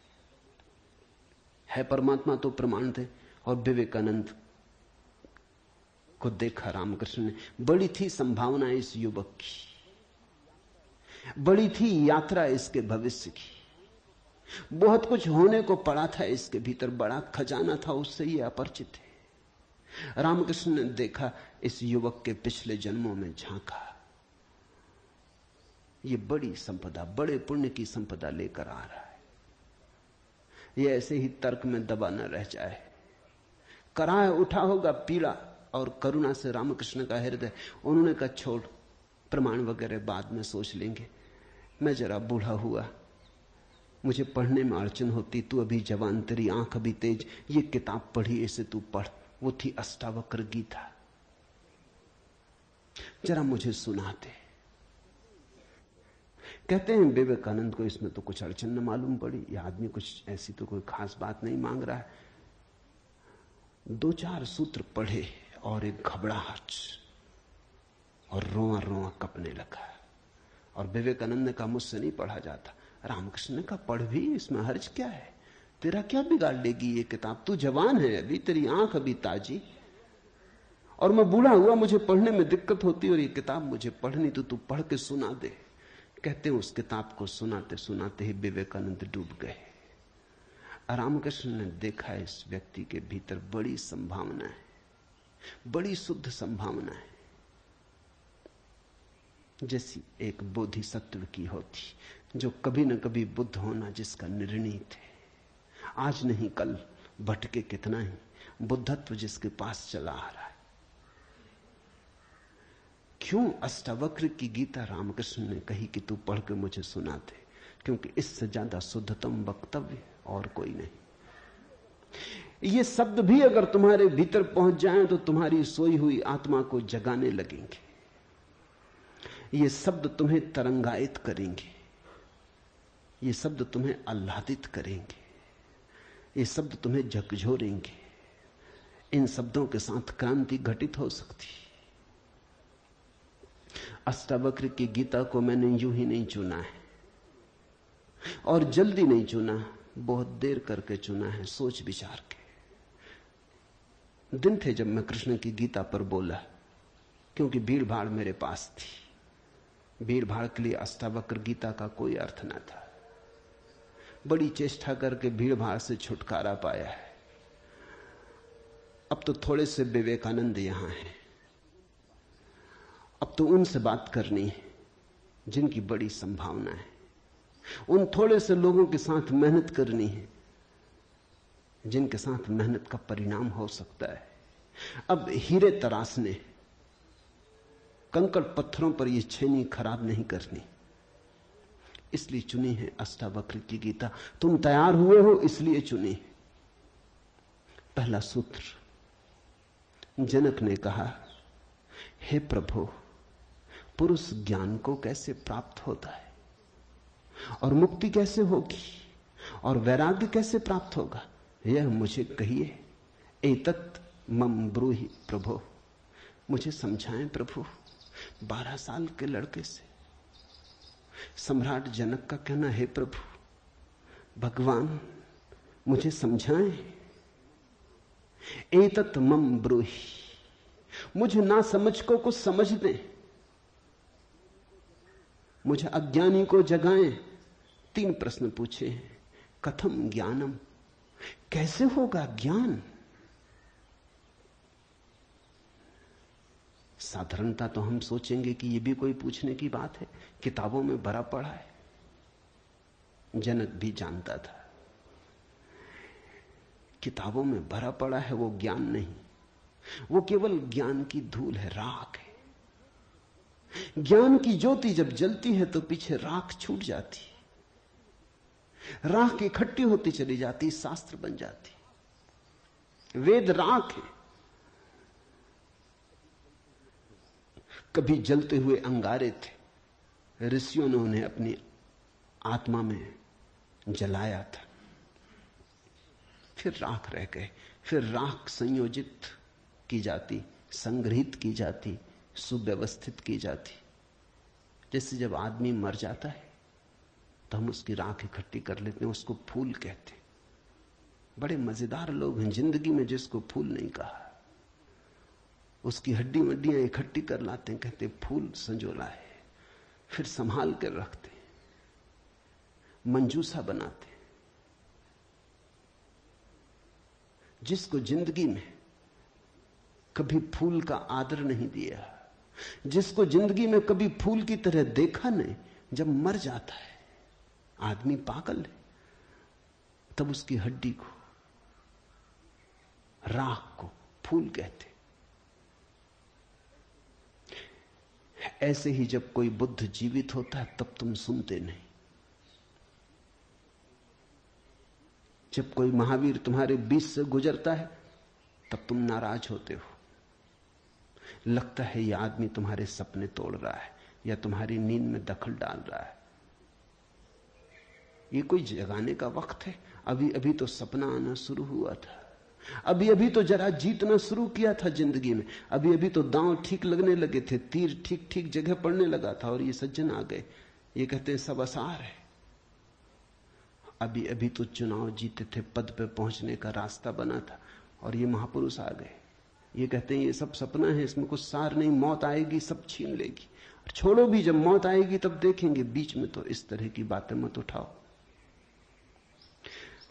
है परमात्मा तो प्रमाण थे। और विवेकानंद को देखा रामकृष्ण ने। बड़ी थी संभावना इस युवक की, बड़ी थी यात्रा इसके भविष्य की, बहुत कुछ होने को पड़ा था इसके भीतर, बड़ा खजाना था, उससे ये अपरिचित है। रामकृष्ण ने देखा, इस युवक के पिछले जन्मों में झांका, ये बड़ी संपदा, बड़े पुण्य की संपदा लेकर आ रहा है। ये ऐसे ही तर्क में दबा न रह जाए। कराह उठा होगा पीड़ा और करुणा से रामकृष्ण का हृदय। उन्होंने कहा छोड़, प्रमाण वगैरह बाद में सोच लेंगे, मैं जरा बूढ़ा हुआ, मुझे पढ़ने में अड़चन होती, तू अभी जवान, तेरी आंख अभी तेज, ये किताब पढ़ी, इसे तू पढ़। वो थी अष्टावक्र गीता, जरा मुझे सुनाते। कहते हैं विवेकानंद को इसमें तो कुछ अड़चन न मालूम पड़ी, यह आदमी कुछ ऐसी तो कोई खास बात नहीं मांग रहा है। 2-4 सूत्र पढ़े और एक घबराहट और रोआ रोआ कपने लगा। और विवेकानंद ने कहा मुझसे नहीं पढ़ा जाता। रामकृष्ण ने कहा पढ़ भी, इसमें हर्ज क्या है, तेरा क्या बिगाड़ लेगी ये किताब, तू जवान है अभी, तेरी आंख अभी ताजी, और मैं बूढ़ा हुआ, मुझे पढ़ने में दिक्कत होती, और ये किताब मुझे पढ़नी तो तू पढ़ के सुना दे। कहते हैं उस किताब को सुनाते सुनाते ही विवेकानंद डूब गए। रामकृष्ण ने देखा इस व्यक्ति के भीतर बड़ी संभावना है, बड़ी शुद्ध संभावना है, जैसी एक बोधिसत्व की होती, जो कभी न कभी बुद्ध होना जिसका निर्णीत है, आज नहीं कल भटके कितना ही, बुद्धत्व जिसके पास चला आ रहा है। क्यों अष्टावक्र की गीता रामकृष्ण ने कही कि तू पढ़ के मुझे सुना दे? क्योंकि इससे ज्यादा शुद्धतम वक्तव्य और कोई नहीं। ये शब्द भी अगर तुम्हारे भीतर पहुंच जाएं तो तुम्हारी सोई हुई आत्मा को जगाने लगेंगे। ये शब्द तुम्हें तरंगायित करेंगे, ये शब्द तुम्हें आह्लादित करेंगे, ये शब्द तुम्हें झकझोरेंगे। इन शब्दों के साथ क्रांति घटित हो सकती। अष्टावक्र की गीता को मैंने यूं ही नहीं चुना है, और जल्दी नहीं चुना, बहुत देर करके चुना है, सोच विचार के। दिन थे जब मैं कृष्ण की गीता पर बोला, क्योंकि भीड़ भाड़ मेरे पास थी। भीड़ भाड़ के लिए अष्टावक्र गीता का कोई अर्थ न था। बड़ी चेष्टा करके भीड़ भाड़ से छुटकारा पाया है। अब तो थोड़े से विवेकानंद यहां हैं, अब तो उनसे बात करनी है जिनकी बड़ी संभावना है। उन थोड़े से लोगों के साथ मेहनत करनी है जिनके साथ मेहनत का परिणाम हो सकता है। अब हीरे तराशने, कंकड़ पत्थरों पर यह छेनी खराब नहीं करनी, इसलिए चुनी है अष्टावक्र की गीता। तुम तैयार हुए हो इसलिए चुनी। पहला सूत्र, जनक ने कहा, हे प्रभु, पुरुष ज्ञान को कैसे प्राप्त होता है, और मुक्ति कैसे होगी, और वैराग्य कैसे प्राप्त होगा, यह मुझे कहिए। एतत् मम ब्रूहि प्रभो, मुझे समझाएं प्रभु। 12 साल के लड़के से सम्राट जनक का कहना, हे प्रभु, भगवान मुझे समझाएं। एतत् मम ब्रूहि, मुझे ना समझ को कुछ समझ दें, मुझे अज्ञानी को जगाएं। 3 प्रश्न पूछे हैं। कथम ज्ञानम, कैसे होगा ज्ञान? साधारणता तो हम सोचेंगे कि यह भी कोई पूछने की बात है, किताबों में भरा पड़ा है। जनक भी जानता था किताबों में भरा पड़ा है वो ज्ञान नहीं, वो केवल ज्ञान की धूल है, राख है। ज्ञान की ज्योति जब जलती है तो पीछे राख छूट जाती, राख इकट्ठी होती चली जाती, शास्त्र बन जाती। वेद राख है। कभी जलते हुए अंगारे थे, ऋषियों ने उन्हें अपनी आत्मा में जलाया था, फिर राख रह गए। फिर राख संयोजित की जाती, संग्रहित की जाती, सुव्यवस्थित की जाती। जैसे जब आदमी मर जाता है तो हम उसकी राख इकट्ठी कर लेते हैं, उसको फूल कहते हैं। बड़े मजेदार लोग हैं जिंदगी में जिसको फूल नहीं कहा। उसकी हड्डी वड्डियां इकट्ठी कर लाते हैं, कहते फूल संजोला है, फिर संभाल कर रखते, मंजूसा बनाते। जिसको जिंदगी में कभी फूल का आदर नहीं दिया, जिसको जिंदगी में कभी फूल की तरह देखा नहीं, जब मर जाता है आदमी पागल है, तब उसकी हड्डी को, राख को फूल कहते। ऐसे ही जब कोई बुद्ध जीवित होता है तब तुम सुनते नहीं। जब कोई महावीर तुम्हारे बीच से गुजरता है तब तुम नाराज होते हो। लगता है यह आदमी तुम्हारे सपने तोड़ रहा है या तुम्हारी नींद में दखल डाल रहा है। ये कोई जगाने का वक्त है? अभी अभी तो सपना आना शुरू हुआ था, अभी अभी तो जरा जीतना शुरू किया था जिंदगी में, अभी अभी तो दांव ठीक लगने लगे थे, तीर ठीक ठीक जगह पड़ने लगा था, और ये सज्जन आ गए, ये कहते हैं सब आसार है। अभी अभी तो चुनाव जीते थे, पद पे पहुंचने का रास्ता बना था, और ये महापुरुष आ गए, ये कहते हैं ये सब सपना है, इसमें कुछ सार नहीं, मौत आएगी सब छीन लेगी। छोड़ो भी, जब मौत आएगी तब देखेंगे, बीच में तो इस तरह की बातें मत उठाओ।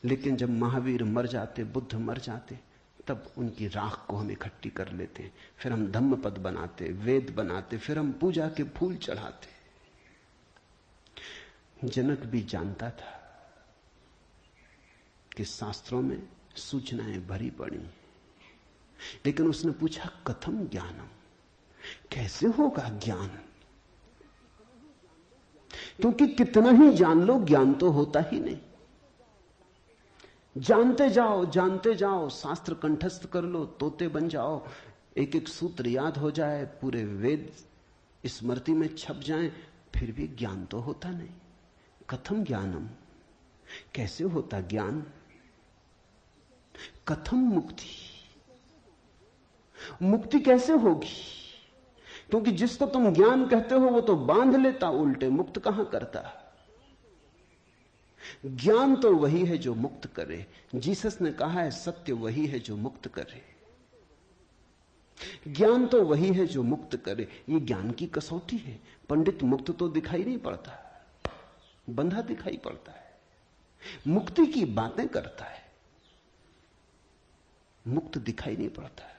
लेकिन जब महावीर मर जाते, बुद्ध मर जाते, तब उनकी राख को हम इकट्ठी कर लेते हैं, फिर हम धम्म पद बनाते, वेद बनाते, फिर हम पूजा के फूल चढ़ाते। जनक भी जानता था कि शास्त्रों में सूचनाएं भरी पड़ी, लेकिन उसने पूछा कथम ज्ञानम, कैसे होगा ज्ञान? क्योंकि कितना ही जान लो ज्ञान तो होता ही नहीं। जानते जाओ, शास्त्र कंठस्थ कर लो, तोते बन जाओ, एक एक सूत्र याद हो जाए, पूरे वेद स्मृति में छप जाएं, फिर भी ज्ञान तो होता नहीं। कथम ज्ञानम, कैसे होता ज्ञान? कथम मुक्ति, मुक्ति कैसे होगी? क्योंकि जिसको तुम ज्ञान कहते हो वो तो बांध लेता उल्टे, मुक्त कहां करता। ज्ञान तो वही है जो मुक्त करे। जीसस ने कहा है सत्य वही है जो मुक्त करे। ज्ञान तो वही है जो मुक्त करे। ये ज्ञान की कसौटी है। पंडित मुक्त तो दिखाई नहीं पड़ता, बंधा दिखाई पड़ता है। मुक्ति की बातें करता है, मुक्त दिखाई नहीं पड़ता है।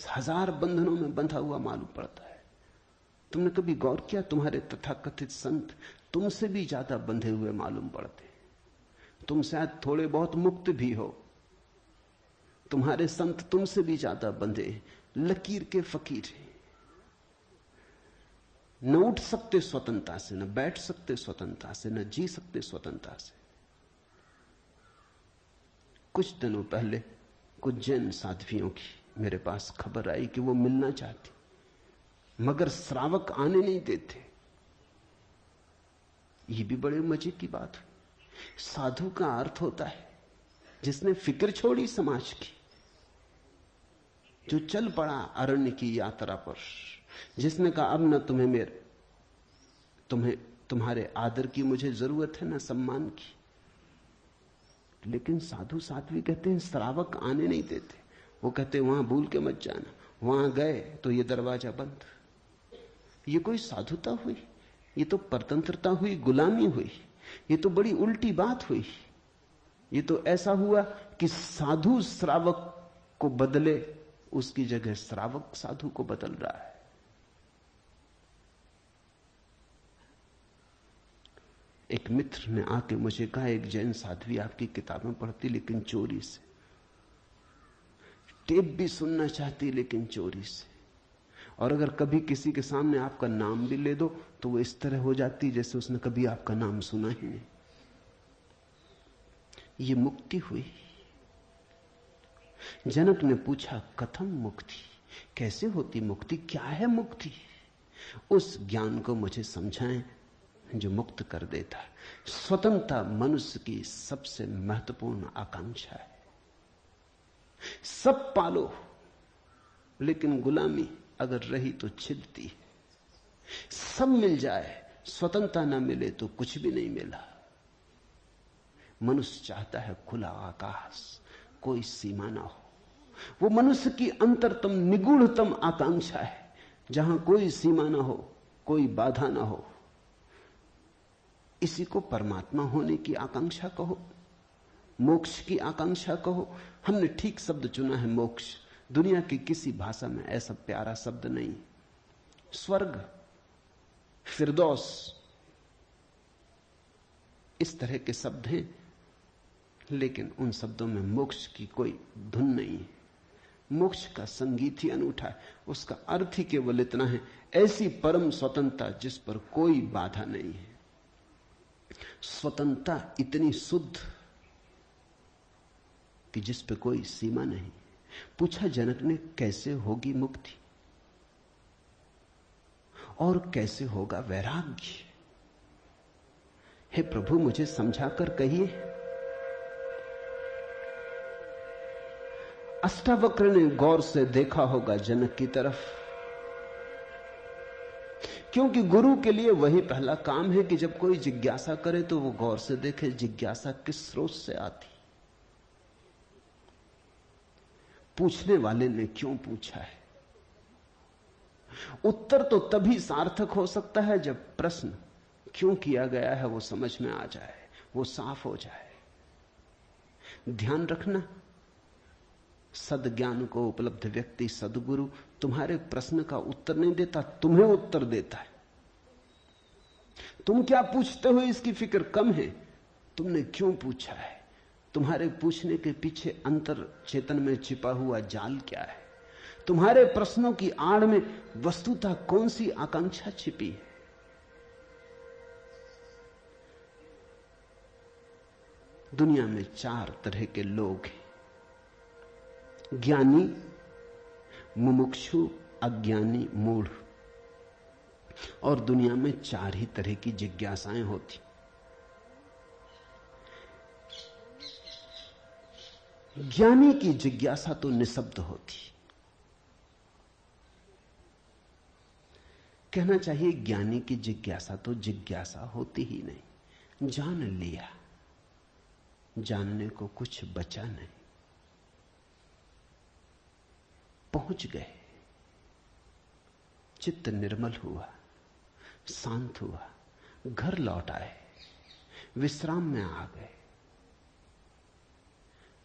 हजार बंधनों में बंधा हुआ मालूम पड़ता है। तुमने कभी गौर किया, तुम्हारे तथाकथित संत तुमसे भी ज्यादा बंधे हुए मालूम पड़ते। तुम शायद थोड़े बहुत मुक्त भी हो, तुम्हारे संत तुमसे भी ज्यादा बंधे, लकीर के फकीर हैं। न उठ सकते स्वतंत्रता से, न बैठ सकते स्वतंत्रता से, न जी सकते स्वतंत्रता से। कुछ दिनों पहले कुछ जैन साध्वियों की मेरे पास खबर आई कि वो मिलना चाहती, मगर श्रावक आने नहीं देते। ये भी बड़े मजे की बात हुई। साधु का अर्थ होता है जिसने फिक्र छोड़ी समाज की, जो चल पड़ा अरण्य की यात्रा पर, जिसने कहा अब न तुम्हारे आदर की मुझे जरूरत है, न सम्मान की। लेकिन साधु साध्वी कहते हैं श्रावक आने नहीं देते। वो कहते हैं वहां भूल के मत जाना, वहां गए तो ये दरवाजा बंद। ये कोई साधुता हुई? ये तो परतंत्रता हुई, गुलामी हुई। ये तो बड़ी उल्टी बात हुई। ये तो ऐसा हुआ कि साधु श्रावक को बदले, उसकी जगह श्रावक साधु को बदल रहा है। एक मित्र ने आके मुझे कहा, एक जैन साध्वी आपकी किताबें पढ़ती लेकिन चोरी से, टेप भी सुनना चाहती लेकिन चोरी से, और अगर कभी किसी के सामने आपका नाम भी ले दो तो वो इस तरह हो जाती जैसे उसने कभी आपका नाम सुना ही नहीं। ये मुक्ति हुई। जनक ने पूछा कथम मुक्ति, कैसे होती मुक्ति, क्या है मुक्ति? उस ज्ञान को मुझे समझाएं जो मुक्त कर देता है। स्वतंत्रता मनुष्य की सबसे महत्वपूर्ण आकांक्षा है। सब पालो, लेकिन गुलामी अगर रही तो छिदती है। सब मिल जाए, स्वतंत्रता ना मिले तो कुछ भी नहीं मिला। मनुष्य चाहता है खुला आकाश, कोई सीमा ना हो। वो मनुष्य की अंतरतम निगूढ़तम आकांक्षा है, जहां कोई सीमा ना हो, कोई बाधा ना हो। इसी को परमात्मा होने की आकांक्षा कहो, मोक्ष की आकांक्षा कहो। हमने ठीक शब्द चुना है, मोक्ष। दुनिया की किसी भाषा में ऐसा प्यारा शब्द नहीं। स्वर्ग, फिरदौस, इस तरह के शब्द हैं, लेकिन उन शब्दों में मोक्ष की कोई धुन नहीं है। मोक्ष का संगीत ही अनूठा है। उसका अर्थ ही केवल इतना है, ऐसी परम स्वतंत्रता जिस पर कोई बाधा नहीं है। स्वतंत्रता इतनी शुद्ध कि जिस पे कोई सीमा नहीं। पूछा जनक ने कैसे होगी मुक्ति और कैसे होगा वैराग्य? हे प्रभु मुझे समझाकर कहिए। अष्टावक्र ने गौर से देखा होगा जनक की तरफ, क्योंकि गुरु के लिए वही पहला काम है कि जब कोई जिज्ञासा करे तो वो गौर से देखे जिज्ञासा किस स्रोत से आती, पूछने वाले ने क्यों पूछा है। उत्तर तो तभी सार्थक हो सकता है जब प्रश्न क्यों किया गया है वो समझ में आ जाए, वो साफ हो जाए। ध्यान रखना, सद्ज्ञान को उपलब्ध व्यक्ति, सद्गुरु तुम्हारे प्रश्न का उत्तर नहीं देता, तुम्हें उत्तर देता है। तुम क्या पूछते हो इसकी फिक्र कम है, तुमने क्यों पूछा है, तुम्हारे पूछने के पीछे अंतर चेतन में छिपा हुआ जाल क्या है? तुम्हारे प्रश्नों की आड़ में वस्तुतः कौन सी आकांक्षा छिपी है? दुनिया में 4 तरह के लोग हैं: ज्ञानी, मुमुक्षु, अज्ञानी, मूढ़। और दुनिया में 4 ही तरह की जिज्ञासाएं होती। ज्ञानी की जिज्ञासा तो निशब्द होती। कहना चाहिए ज्ञानी की जिज्ञासा तो जिज्ञासा होती ही नहीं। जान लिया, जानने को कुछ बचा नहीं, पहुंच गए, चित्त निर्मल हुआ, शांत हुआ, घर लौट आए, विश्राम में आ गए।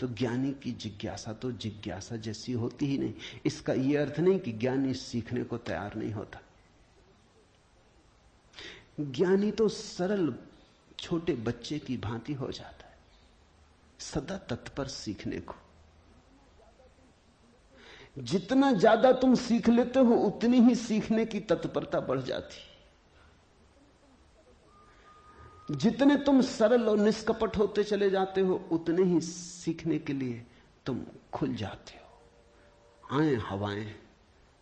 तो ज्ञानी की जिज्ञासा तो जिज्ञासा जैसी होती ही नहीं। इसका यह अर्थ नहीं कि ज्ञानी सीखने को तैयार नहीं होता। ज्ञानी तो सरल छोटे बच्चे की भांति हो जाता है, सदा तत्पर सीखने को। जितना ज्यादा तुम सीख लेते हो उतनी ही सीखने की तत्परता बढ़ जाती। जितने तुम सरल और निष्कपट होते चले जाते हो उतने ही सीखने के लिए तुम खुल जाते हो। आए हवाएं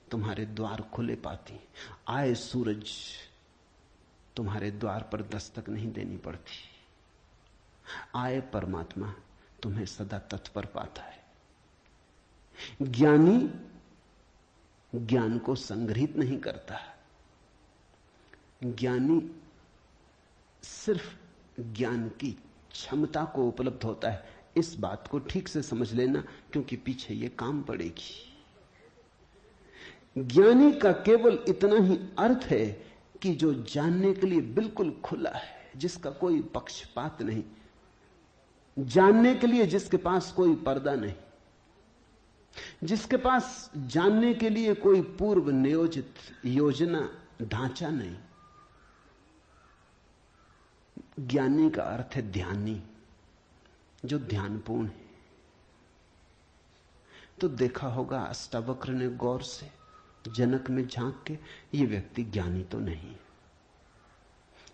तुम्हारे द्वार खुले पाती, आए सूरज तुम्हारे द्वार पर दस्तक नहीं देनी पड़ती, आए परमात्मा तुम्हें सदा तत्पर पाता है। ज्ञानी ज्ञान को संग्रहित नहीं करता। ज्ञानी सिर्फ ज्ञान की क्षमता को उपलब्ध होता है। इस बात को ठीक से समझ लेना, क्योंकि पीछे यह काम पड़ेगी। ज्ञानी का केवल इतना ही अर्थ है कि जो जानने के लिए बिल्कुल खुला है, जिसका कोई पक्षपात नहीं, जानने के लिए जिसके पास कोई पर्दा नहीं, जिसके पास जानने के लिए कोई पूर्व नियोजित योजना ढांचा नहीं। ज्ञानी का अर्थ है ध्यानी, जो ध्यानपूर्ण है। तो देखा होगा अष्टावक्र ने गौर से जनक में झांक के, ये व्यक्ति ज्ञानी तो नहीं है,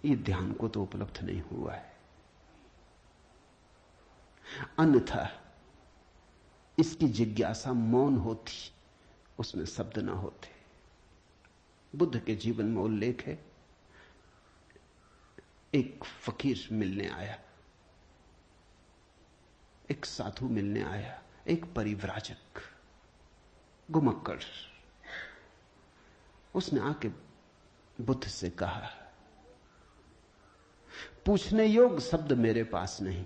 ये ध्यान को तो उपलब्ध नहीं हुआ है। अन्यथा इसकी जिज्ञासा मौन होती, उसमें शब्द ना होते। बुद्ध के जीवन में उल्लेख है, एक फकीर मिलने आया, एक साधु मिलने आया, एक परिव्राजक घुमक्कड़। उसने आके बुद्ध से कहा, पूछने योग्य शब्द मेरे पास नहीं,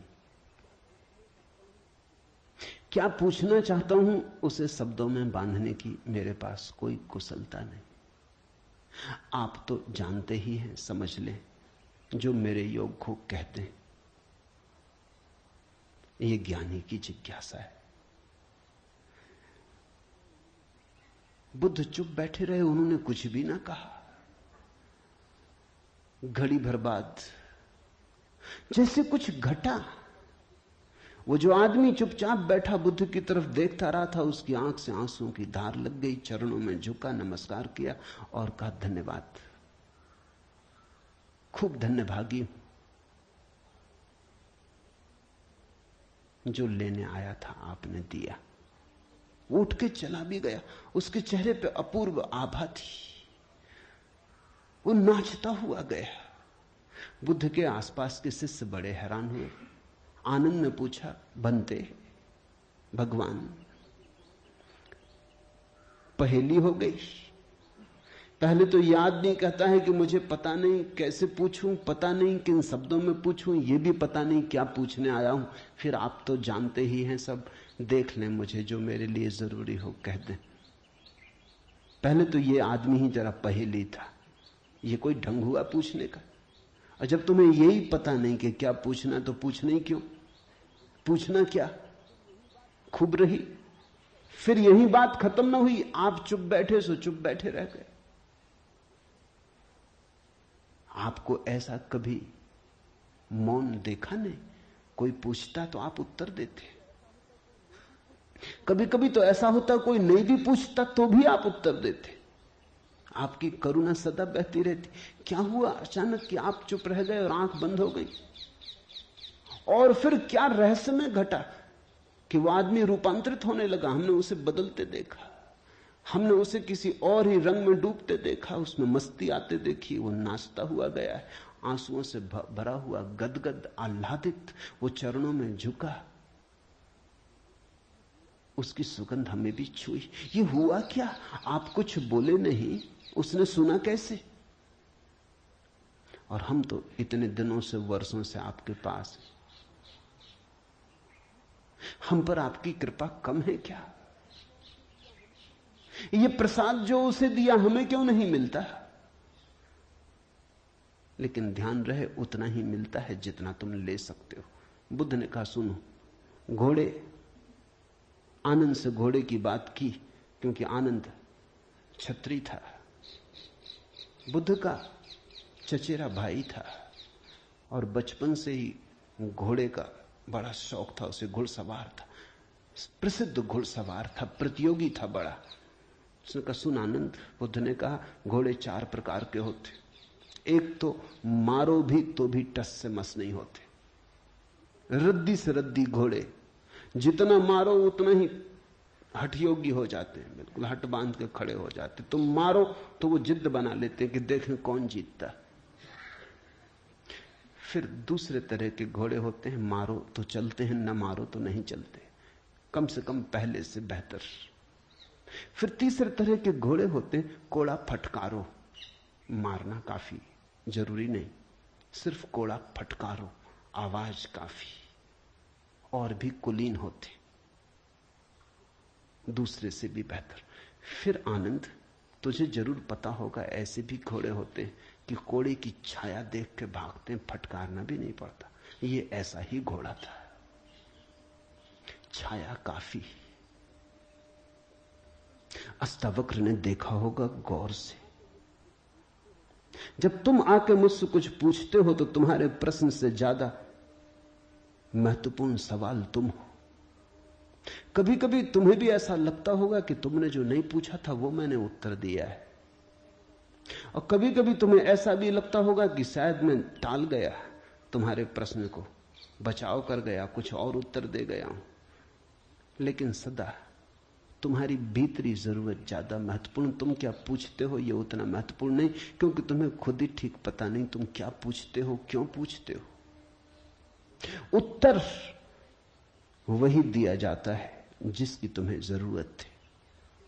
क्या पूछना चाहता हूं उसे शब्दों में बांधने की मेरे पास कोई कुशलता नहीं। आप तो जानते ही हैं, समझ लें, जो मेरे योग को कहते हैं। यह ज्ञानी की जिज्ञासा है। बुद्ध चुप बैठे रहे, उन्होंने कुछ भी ना कहा। घड़ी भर बाद जैसे कुछ घटा। वो जो आदमी चुपचाप बैठा बुद्ध की तरफ देखता रहा था, उसकी आंख से आंसुओं की धार लग गई। चरणों में झुका, नमस्कार किया और कहा, धन्यवाद, खूब धन्यभागी हूं, जो लेने आया था आपने दिया। वो उठ के चला भी गया। उसके चेहरे पे अपूर्व आभा थी, वो नाचता हुआ गया। बुद्ध के आसपास के शिष्य बड़े हैरान हुए। आनंद ने पूछा, बनते भगवान, पहेली हो गई। पहले तो याद नहीं, कहता है कि मुझे पता नहीं कैसे पूछूं, पता नहीं किन शब्दों में पूछूं, ये भी पता नहीं क्या पूछने आया हूं। फिर आप तो जानते ही हैं सब, देख लें, मुझे जो मेरे लिए जरूरी हो कह दें। पहले तो ये आदमी ही जरा पहेली था, ये कोई ढंग हुआ पूछने का। और जब तुम्हें यही पता नहीं कि क्या पूछना, तो पूछना ही क्यों? पूछना क्या? खूब रही। फिर यही बात खत्म ना हुई, आप चुप बैठे सो चुप बैठे रह गए। आपको ऐसा कभी मौन देखा नहीं? कोई पूछता तो आप उत्तर देते। कभी कभी तो ऐसा होता कोई नहीं भी पूछता तो भी आप उत्तर देते। आपकी करुणा सदा बहती रहती। क्या हुआ अचानक कि आप चुप रह गए और आंख बंद हो गई? और फिर क्या रहस्य में घटा कि वो आदमी रूपांतरित होने लगा? हमने उसे बदलते देखा, हमने उसे किसी और ही रंग में डूबते देखा, उसमें मस्ती आते देखी। वो नाचता हुआ गया है, आंसुओं से भरा हुआ, गदगद आह्लादित, वो चरणों में झुका, उसकी सुगंध हमें भी छुई। ये हुआ क्या? आप कुछ बोले नहीं, उसने सुना कैसे? और हम तो इतने दिनों से, वर्षों से आपके पास हैं। हम पर आपकी कृपा कम है क्या? ये प्रसाद जो उसे दिया हमें क्यों नहीं मिलता? लेकिन ध्यान रहे उतना ही मिलता है जितना तुम ले सकते हो। बुद्ध ने कहा सुनो, घोड़े, आनंद से घोड़े की बात की क्योंकि आनंद छत्री था, बुद्ध का चचेरा भाई था और बचपन से ही घोड़े का बड़ा शौक था। उसे घुड़सवार था, प्रसिद्ध घुड़सवार था, प्रतियोगी था बड़ा। उसने कहा सुन आनंद, बुद्ध ने कहा घोड़े 4 प्रकार के होते। एक तो मारो भी तो भी टस से मस नहीं होते, रद्दी से रद्दी घोड़े, जितना मारो उतना ही हठ योगी हो जाते हैं, बिल्कुल हट बांध के खड़े हो जाते। तुम मारो तो वो जिद बना लेते हैं कि देखें कौन जीतता। फिर दूसरे तरह के घोड़े होते हैं, मारो तो चलते हैं, न मारो तो नहीं चलते, कम से कम पहले से बेहतर। फिर तीसरे तरह के घोड़े होते हैं, कोड़ा फटकारो, मारना काफी जरूरी नहीं, सिर्फ कोड़ा फटकारो, आवाज काफी। और भी कुलीन होते, दूसरे से भी बेहतर। फिर आनंद, तुझे जरूर पता होगा ऐसे भी घोड़े होते हैं कि कोड़े की छाया देख के भागते हैं, फटकारना भी नहीं पड़ता। ये ऐसा ही घोड़ा था, छाया काफी। अष्टावक्र ने देखा होगा गौर से। जब तुम आके मुझसे कुछ पूछते हो तो तुम्हारे प्रश्न से ज्यादा महत्वपूर्ण सवाल तुम हो। कभी कभी तुम्हें भी ऐसा लगता होगा कि तुमने जो नहीं पूछा था वो मैंने उत्तर दिया है, और कभी कभी तुम्हें ऐसा भी लगता होगा कि शायद मैं टाल गया तुम्हारे प्रश्न को, बचाव कर गया, कुछ और उत्तर दे गया हूं। लेकिन सदा तुम्हारी भीतरी जरूरत ज्यादा महत्वपूर्ण। तुम क्या पूछते हो ये उतना महत्वपूर्ण नहीं, क्योंकि तुम्हें खुद ही ठीक पता नहीं तुम क्या पूछते हो, क्यों पूछते हो। उत्तर वही दिया जाता है जिसकी तुम्हें जरूरत है।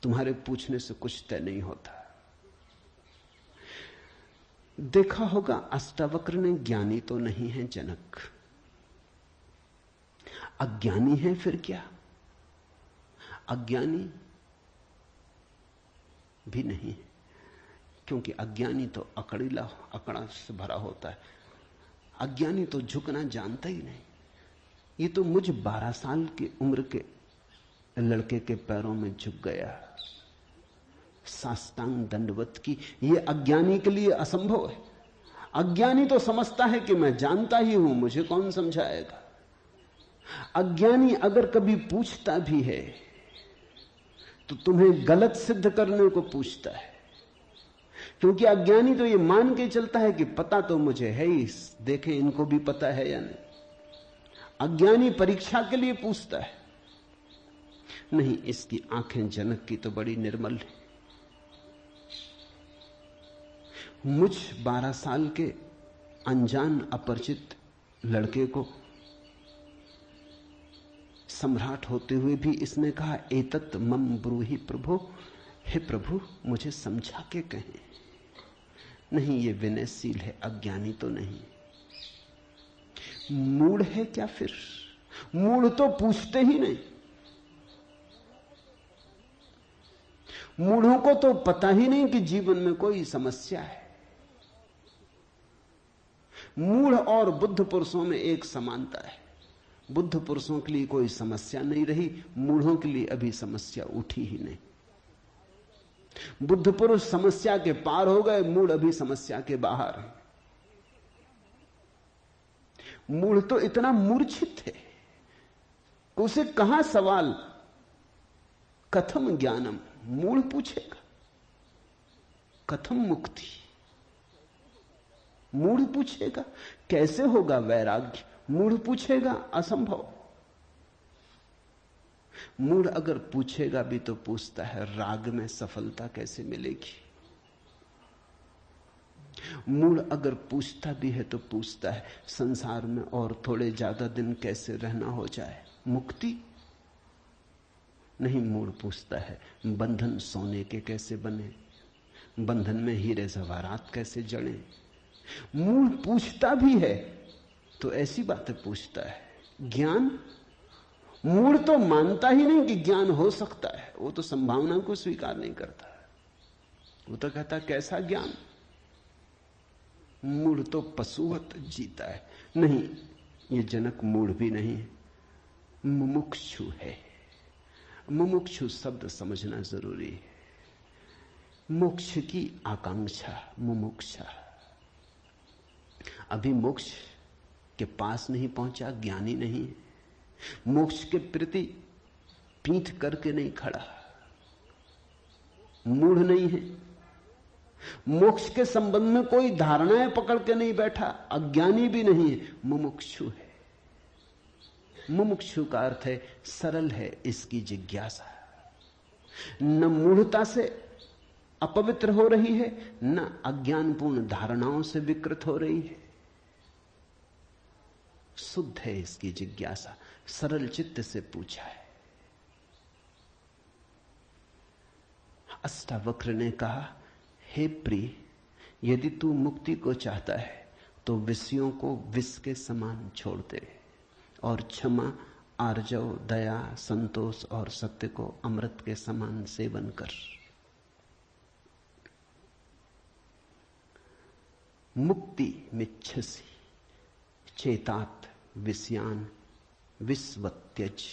तुम्हारे पूछने से कुछ तय नहीं होता। देखा होगा अष्टावक्र ने ज्ञानी तो नहीं है जनक, अज्ञानी है फिर क्या? अज्ञानी भी नहीं है, क्योंकि अज्ञानी तो अकड़ीला, अकड़ा से भरा होता है। अज्ञानी तो झुकना जानता ही नहीं। ये तो मुझ 12 साल की उम्र के लड़के के पैरों में झुक गया, साष्टांग दंडवत की। ये अज्ञानी के लिए असंभव है। अज्ञानी तो समझता है कि मैं जानता ही हूं, मुझे कौन समझाएगा। अज्ञानी अगर कभी पूछता भी है तो तुम्हें गलत सिद्ध करने को पूछता है, क्योंकि अज्ञानी तो ये मान के चलता है कि पता तो मुझे है ही, देखें इनको भी पता है या नहीं। अज्ञानी परीक्षा के लिए पूछता है। नहीं, इसकी आंखें जनक की तो बड़ी निर्मल है। मुझ 12 साल के अनजान अपरिचित लड़के को सम्राट होते हुए भी इसने कहा एतत् मम ब्रूहि प्रभो, हे प्रभु मुझे समझा के कहें। नहीं, ये विनयशील है, अज्ञानी तो नहीं। मूढ़ है क्या फिर? मूढ़ तो पूछते ही नहीं। मूढ़ों को तो पता ही नहीं कि जीवन में कोई समस्या है। मूढ़ और बुद्ध पुरुषों में एक समानता है। बुद्ध पुरुषों के लिए कोई समस्या नहीं रही, मूढ़ों के लिए अभी समस्या उठी ही नहीं। बुद्ध पुरुष समस्या के पार हो गए, मूढ़ अभी समस्या के बाहर है। मूढ़ तो इतना मूर्छित है, उसे कहां सवाल कथम ज्ञानम, मूढ़ पूछेगा कथम मुक्ति, मूढ़ पूछेगा कैसे होगा वैराग्य, मूढ़ पूछेगा असंभव। मूढ़ अगर पूछेगा भी तो पूछता है राग में सफलता कैसे मिलेगी। मूढ़ अगर पूछता भी है तो पूछता है संसार में और थोड़े ज्यादा दिन कैसे रहना हो जाए, मुक्ति नहीं। मूढ़ पूछता है बंधन सोने के कैसे बने, बंधन में हीरे जवाहरात कैसे जड़े। मूढ़ पूछता भी है तो ऐसी बातें पूछता है। ज्ञान, मूढ़ तो मानता ही नहीं कि ज्ञान हो सकता है, वो तो संभावना को स्वीकार नहीं करता, वो तो कहता कैसा ज्ञान। मूढ़ तो पशुवत जीता है। नहीं, ये जनक मूढ़ भी नहीं है, मुमुक्षु है। मुमुक्षु शब्द समझना जरूरी है। मोक्ष की आकांक्षा, मुमुक्षा। अभी मोक्ष के पास नहीं पहुंचा, ज्ञानी नहीं है। मोक्ष के प्रति पीठ करके नहीं खड़ा, मूढ़ नहीं है। मोक्ष के संबंध में कोई धारणाएं पकड़ के नहीं बैठा, अज्ञानी भी नहीं है, मुमुक्षु है। मुमुक्षु का अर्थ है सरल है इसकी जिज्ञासा, न मूढ़ता से अपवित्र हो रही है, न अज्ञानपूर्ण धारणाओं से विकृत हो रही है। शुद्ध है इसकी जिज्ञासा, सरल चित्त से पूछा है। अष्टावक्र ने कहा, हे प्रिय, यदि तू मुक्ति को चाहता है तो विषयों को विष के समान छोड़ दे और क्षमा, आर्जव, दया, संतोष और सत्य को अमृत के समान सेवन कर। मुक्ति मिच्छसि चेतात विषयान विस्वत्यज।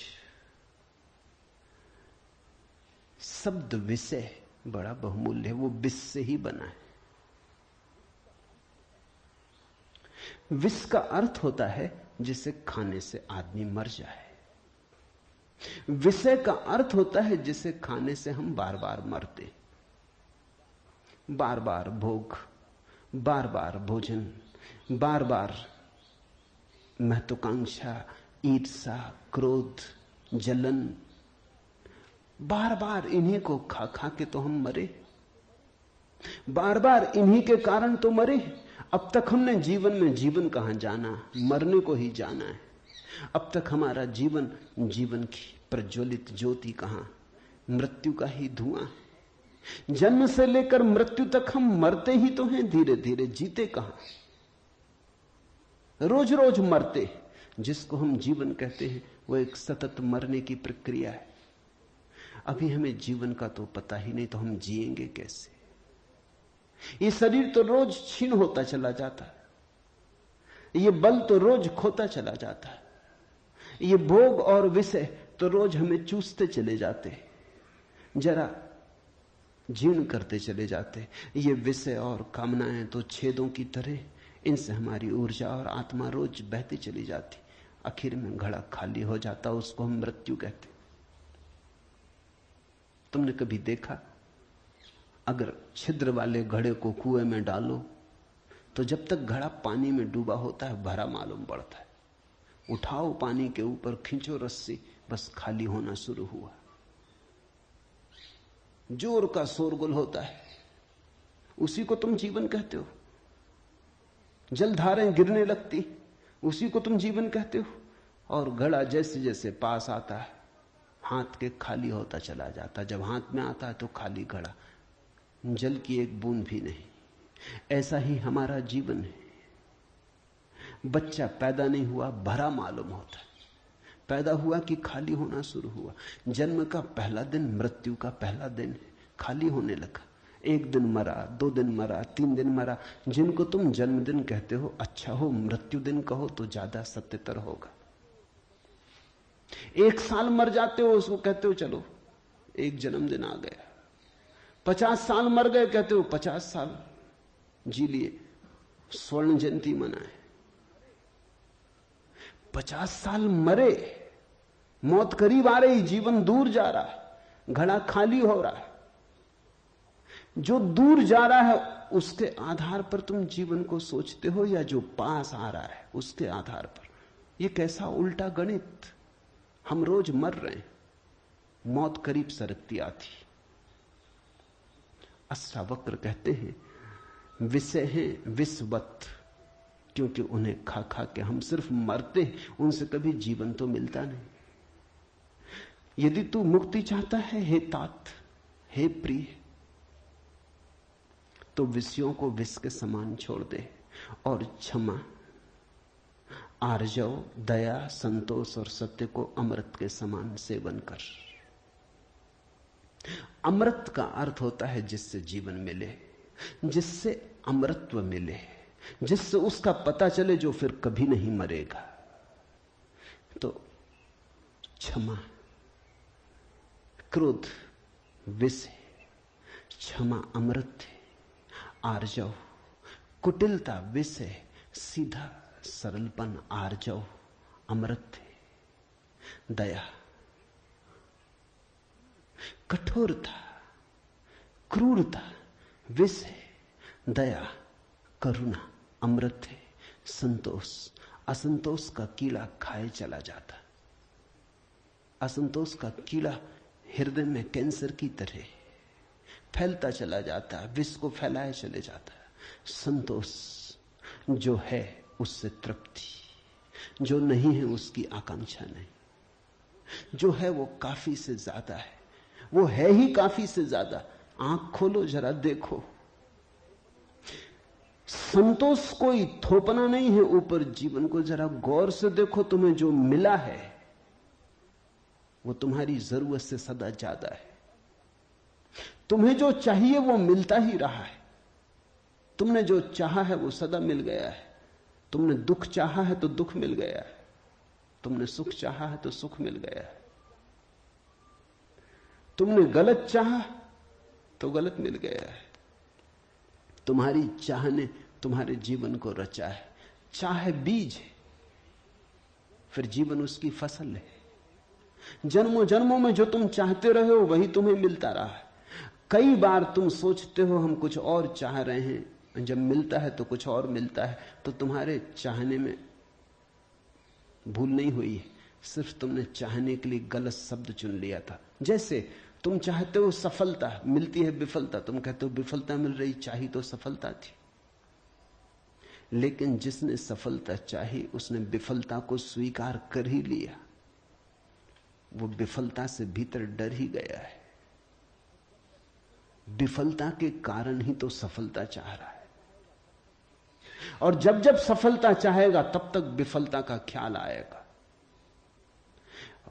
शब्द विषय बड़ा बहुमूल्य है, वो विष से ही बना है। विष का अर्थ होता है जिसे खाने से आदमी मर जाए। विषय का अर्थ होता है जिसे खाने से हम बार बार मरते, बार बार भोग, बार बार भोजन, बार बार महत्वाकांक्षा, ईर्ष्या, क्रोध, जलन, बार बार इन्हीं को खा खा के तो हम मरे, बार बार इन्हीं के कारण तो मरे। अब तक हमने जीवन में जीवन कहां जाना, मरने को ही जाना है। अब तक हमारा जीवन, जीवन की प्रज्वलित ज्योति कहां, मृत्यु का ही धुआं है। जन्म से लेकर मृत्यु तक हम मरते ही तो हैं, धीरे धीरे, जीते कहां, रोज रोज मरते। जिसको हम जीवन कहते हैं वो एक सतत मरने की प्रक्रिया है। अभी हमें जीवन का तो पता ही नहीं, तो हम जिएंगे कैसे? ये शरीर तो रोज क्षीण होता चला जाता है, ये बल तो रोज खोता चला जाता है, ये भोग और विषय तो रोज हमें चूसते चले जाते, जरा जीर्ण करते चले जाते। ये विषय और कामनाएं तो छेदों की तरह, इनसे हमारी ऊर्जा और आत्मा रोज बहती चली जाती, आखिर में घड़ा खाली हो जाता, उसको हम मृत्यु कहते। तुमने कभी देखा, अगर छिद्र वाले घड़े को कुएं में डालो तो जब तक घड़ा पानी में डूबा होता है भरा मालूम पड़ता है। उठाओ पानी के ऊपर, खींचो रस्सी, बस खाली होना शुरू हुआ। जोर का शोरगुल होता है, उसी को तुम जीवन कहते हो। जलधारें गिरने लगती, उसी को तुम जीवन कहते हो। और घड़ा जैसे जैसे पास आता है, हाथ के खाली होता चला जाता। जब हाथ में आता है तो खाली घड़ा, जल की एक बूंद भी नहीं। ऐसा ही हमारा जीवन है। बच्चा पैदा नहीं हुआ, भरा मालूम होता है। पैदा हुआ कि खाली होना शुरू हुआ। जन्म का पहला दिन मृत्यु का पहला दिन है, खाली होने लगा। एक दिन मरा, 2 दिन मरा, 3 दिन मरा। जिनको तुम जन्मदिन कहते हो, अच्छा हो मृत्यु दिन कहो तो ज्यादा सत्यतर होगा। 1 साल मर जाते हो, उसको कहते हो चलो एक जन्मदिन आ गया। 50 साल मर गए, कहते हो 50 साल जी लिए, स्वर्ण जयंती मनाए। 50 साल मरे, मौत करीब आ रही, जीवन दूर जा रहा है, घड़ा खाली हो रहा है। जो दूर जा रहा है उसके आधार पर तुम जीवन को सोचते हो, या जो पास आ रहा है उसके आधार पर? यह कैसा उल्टा गणित। हम रोज मर रहे हैं, मौत करीब सरकती आती। अष्टावक्र कहते हैं विषय हैं विषवत, क्योंकि उन्हें खा खा के हम सिर्फ मरते हैं, उनसे कभी जीवन तो मिलता नहीं। यदि तू मुक्ति चाहता है हे तात, हे प्रिय, तो विषयों को विष के समान छोड़ दे और क्षमा, आर्जव, दया, संतोष और सत्य को अमृत के समान सेवन कर। अमृत का अर्थ होता है जिससे जीवन मिले, जिससे अमृतत्व मिले, जिससे उसका पता चले जो फिर कभी नहीं मरेगा। तो क्षमा, क्रोध विष है, क्षमा अमृत है, आर्जव, कुटिलता विष है, सीधा सरलपन आर्जव अमृत है, दया, कठोरता, क्रूरता विष है, दया, करुणा अमृत है, संतोष, असंतोष का कीड़ा खाए चला जाता। असंतोष का कीड़ा हृदय में कैंसर की तरह फैलता चला जाता है, विष को फैलाए चले जाता है। संतोष जो है उससे तृप्ति, जो नहीं है उसकी आकांक्षा नहीं, जो है वो काफी से ज्यादा है, वो है ही काफी से ज्यादा। आंख खोलो जरा देखो, संतोष कोई थोपना नहीं है ऊपर जीवन को। जरा गौर से देखो, तुम्हें जो मिला है वो तुम्हारी जरूरत से सदा ज्यादा है। तुम्हें जो चाहिए वो मिलता ही रहा है। तुमने जो चाहा है वो सदा मिल गया है। तुमने दुख चाहा है तो दुख मिल गया है, तुमने सुख चाहा है तो सुख मिल गया है, तुमने गलत चाहा तो गलत मिल गया है। तुम्हारी चाह ने तुम्हारे जीवन को रचा है। चाह बीज है, फिर जीवन उसकी फसल है। जन्मों जन्मों में जो तुम चाहते रहे हो वही तुम्हें मिलता रहा है। कई बार तुम सोचते हो हम कुछ और चाह रहे हैं, जब मिलता है तो कुछ और मिलता है। तो तुम्हारे चाहने में भूल नहीं हुई है, सिर्फ तुमने चाहने के लिए गलत शब्द चुन लिया था। जैसे तुम चाहते हो सफलता, मिलती है विफलता, तुम कहते हो विफलता मिल रही, चाही तो सफलता थी। लेकिन जिसने सफलता चाही उसने विफलता को स्वीकार कर ही लिया। वो विफलता से भीतर डर ही गया है। विफलता के कारण ही तो सफलता चाह रहा है। और जब जब सफलता चाहेगा तब तक विफलता का ख्याल आएगा।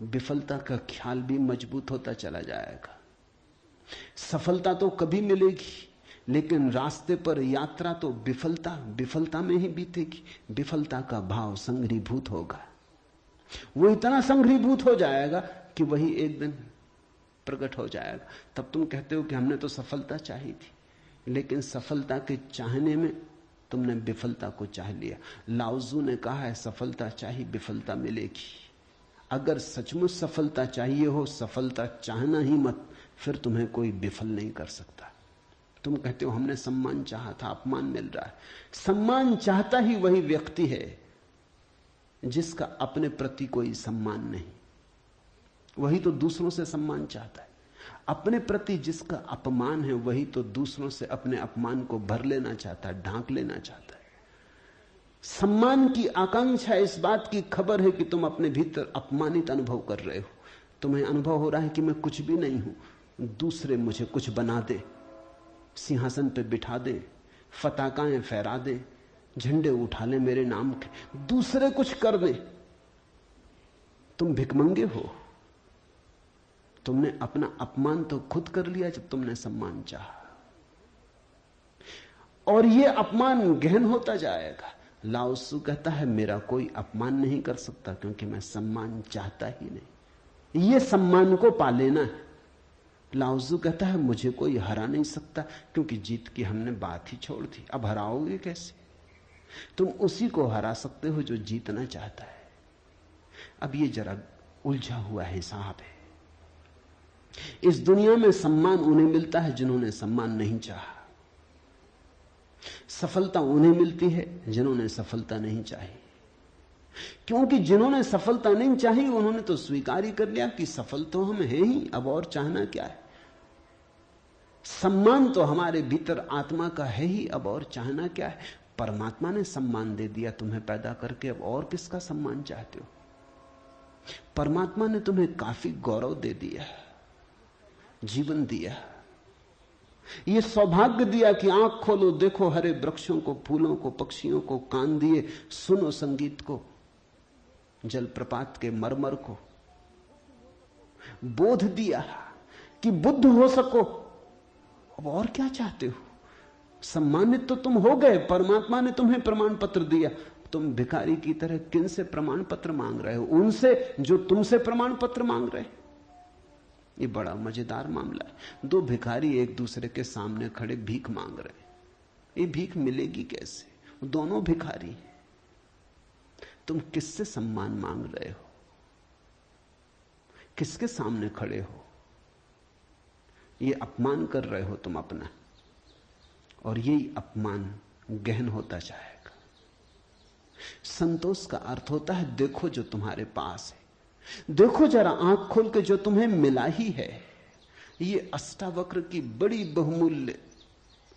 विफलता का ख्याल भी मजबूत होता चला जाएगा। सफलता तो कभी मिलेगी, लेकिन रास्ते पर यात्रा तो विफलता में ही बीतेगी। विफलता का भाव संघरीभूत होगा। वो इतना संघरीभूत हो जाएगा कि वही एक दिन प्रकट हो जाएगा। तब तुम कहते हो कि हमने तो सफलता चाही थी, लेकिन सफलता के चाहने में तुमने विफलता को चाह लिया। लाओजू ने कहा है सफलता चाहिए विफलता मिलेगी। अगर सचमुच सफलता चाहिए हो, सफलता चाहना ही मत, फिर तुम्हें कोई विफल नहीं कर सकता। तुम कहते हो हमने सम्मान चाहा था, अपमान मिल रहा है। सम्मान चाहता ही वही व्यक्ति है जिसका अपने प्रति कोई सम्मान नहीं। वही तो दूसरों से सम्मान चाहता है। अपने प्रति जिसका अपमान है वही तो दूसरों से अपने अपमान को भर लेना चाहता है, ढांक लेना चाहता है। सम्मान की आकांक्षा इस बात की खबर है कि तुम अपने भीतर अपमानित अनुभव कर रहे हो। तुम्हें अनुभव हो रहा है कि मैं कुछ भी नहीं हूं, दूसरे मुझे कुछ बना दे, सिंहासन पे बिठा दे, फताकाएं फहरा दे, झंडे उठा ले मेरे नाम के, दूसरे कुछ कर दे। तुम भिखमंगे हो। तुमने अपना अपमान तो खुद कर लिया जब तुमने सम्मान चाहा, और यह अपमान गहन होता जाएगा। लाओसू कहता है मेरा कोई अपमान नहीं कर सकता क्योंकि मैं सम्मान चाहता ही नहीं। यह सम्मान को पा लेना है। लाओजू कहता है मुझे कोई हरा नहीं सकता क्योंकि जीत की हमने बात ही छोड़ दी। अब हराओगे कैसे? तुम उसी को हरा सकते हो जो जीतना चाहता है। अब ये जरा उलझा हुआ हिसाब है। इस दुनिया में सम्मान उन्हें मिलता है जिन्होंने सम्मान नहीं चाहा, सफलता उन्हें मिलती है जिन्होंने सफलता नहीं चाही। क्योंकि जिन्होंने सफलता नहीं चाही उन्होंने तो स्वीकार ही कर लिया कि सफल तो हम हैं ही, अब और चाहना क्या है। सम्मान तो हमारे भीतर आत्मा का है ही, अब और चाहना क्या है। परमात्मा ने सम्मान दे दिया तुम्हें पैदा करके, अब और किसका सम्मान चाहते हो। परमात्मा ने तुम्हें काफी गौरव दे दिया, जीवन दिया, यह सौभाग्य दिया कि आंख खोलो देखो हरे वृक्षों को, फूलों को, पक्षियों को, कान दिए सुनो संगीत को, जलप्रपात के मरमर को, बोध दिया कि बुद्ध हो सको। अब और क्या चाहते हो। सम्मानित तो तुम हो गए, परमात्मा ने तुम्हें प्रमाण पत्र दिया, तुम भिखारी की तरह किन से प्रमाण पत्र मांग रहे हो? उनसे जो तुमसे प्रमाण पत्र मांग रहे। ये बड़ा मजेदार मामला है। दो भिखारी एक दूसरे के सामने खड़े भीख मांग रहे, ये भीख मिलेगी कैसे? दोनों भिखारी। तुम किससे सम्मान मांग रहे हो? किसके सामने खड़े हो? ये अपमान कर रहे हो तुम अपना, और यही अपमान गहन होता जाएगा। संतोष का अर्थ होता है देखो जो तुम्हारे पास है, देखो जरा आंख खोल के जो तुम्हें मिला ही है। ये अष्टावक्र की बड़ी बहुमूल्य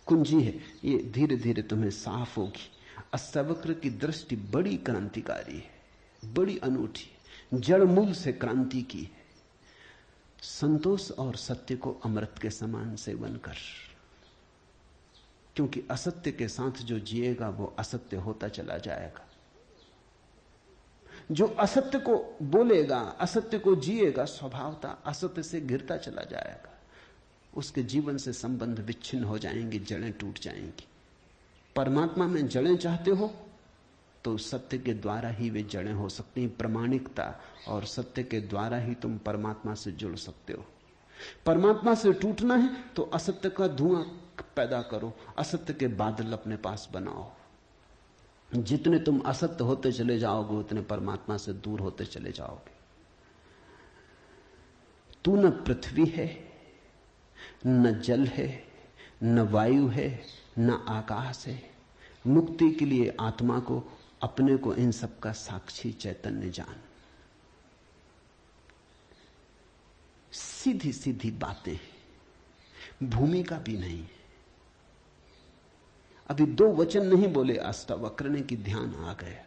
कुंजी है, ये धीरे धीरे तुम्हें साफ होगी। अष्टावक्र की दृष्टि बड़ी क्रांतिकारी है, बड़ी अनूठी, जड़ मूल से क्रांति की है। संतोष और सत्य को अमृत के समान सेवन कर, क्योंकि असत्य के साथ जो जिएगा वो असत्य होता चला जाएगा। जो असत्य को बोलेगा, असत्य को जिएगा, स्वभावतः असत्य से घिरता चला जाएगा। उसके जीवन से संबंध विच्छिन्न हो जाएंगे, जड़ें टूट जाएंगी। परमात्मा में जड़ें चाहते हो तो सत्य के द्वारा ही वे जड़ें हो सकती हैं। प्रामाणिकता और सत्य के द्वारा ही तुम परमात्मा से जुड़ सकते हो। परमात्मा से टूटना है तो असत्य का धुआं पैदा करो, असत्य के बादल अपने पास बनाओ। जितने तुम असत्य होते चले जाओगे उतने परमात्मा से दूर होते चले जाओगे। तू न पृथ्वी है, न जल है, न वायु है, न आकाश है। मुक्ति के लिए आत्मा को, अपने को, इन सब का साक्षी चैतन्य जान। सीधी सीधी बातें, भूमिका भी नहीं। अभी दो वचन नहीं बोले अष्टावक्र ने कि ध्यान आ गया,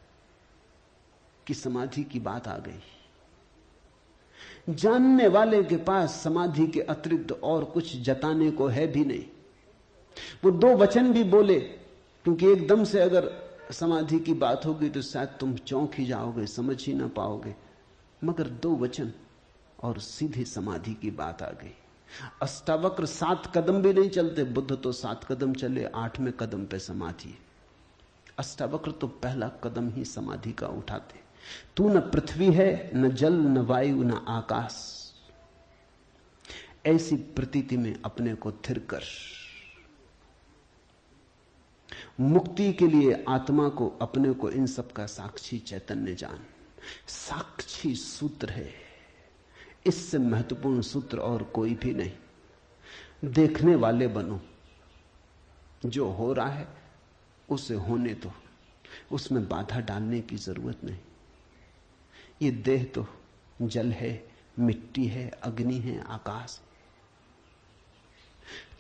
कि समाधि की बात आ गई। जानने वाले के पास समाधि के अतिरिक्त और कुछ जताने को है भी नहीं। वो दो वचन भी बोले, क्योंकि एकदम से अगर समाधि की बात होगी तो शायद तुम चौंक ही जाओगे, समझ ही ना पाओगे। मगर दो वचन और सीधी समाधि की बात आ गई। अष्टावक्र 7 कदम भी नहीं चलते, बुद्ध तो 7 कदम चले, 8वें कदम पे समाधि। अष्टावक्र तो पहला कदम ही समाधि का उठाते। तू न पृथ्वी है, न जल, न वायु, न आकाश। ऐसी प्रतीति में अपने को थिर कर। मुक्ति के लिए आत्मा को, अपने को, इन सब का साक्षी चैतन्य जान। साक्षी सूत्र है, इससे महत्वपूर्ण सूत्र और कोई भी नहीं। देखने वाले बनो, जो हो रहा है उसे होने दो, उसमें बाधा डालने की जरूरत नहीं। ये देह तो जल है, मिट्टी है, अग्नि है, आकाश है।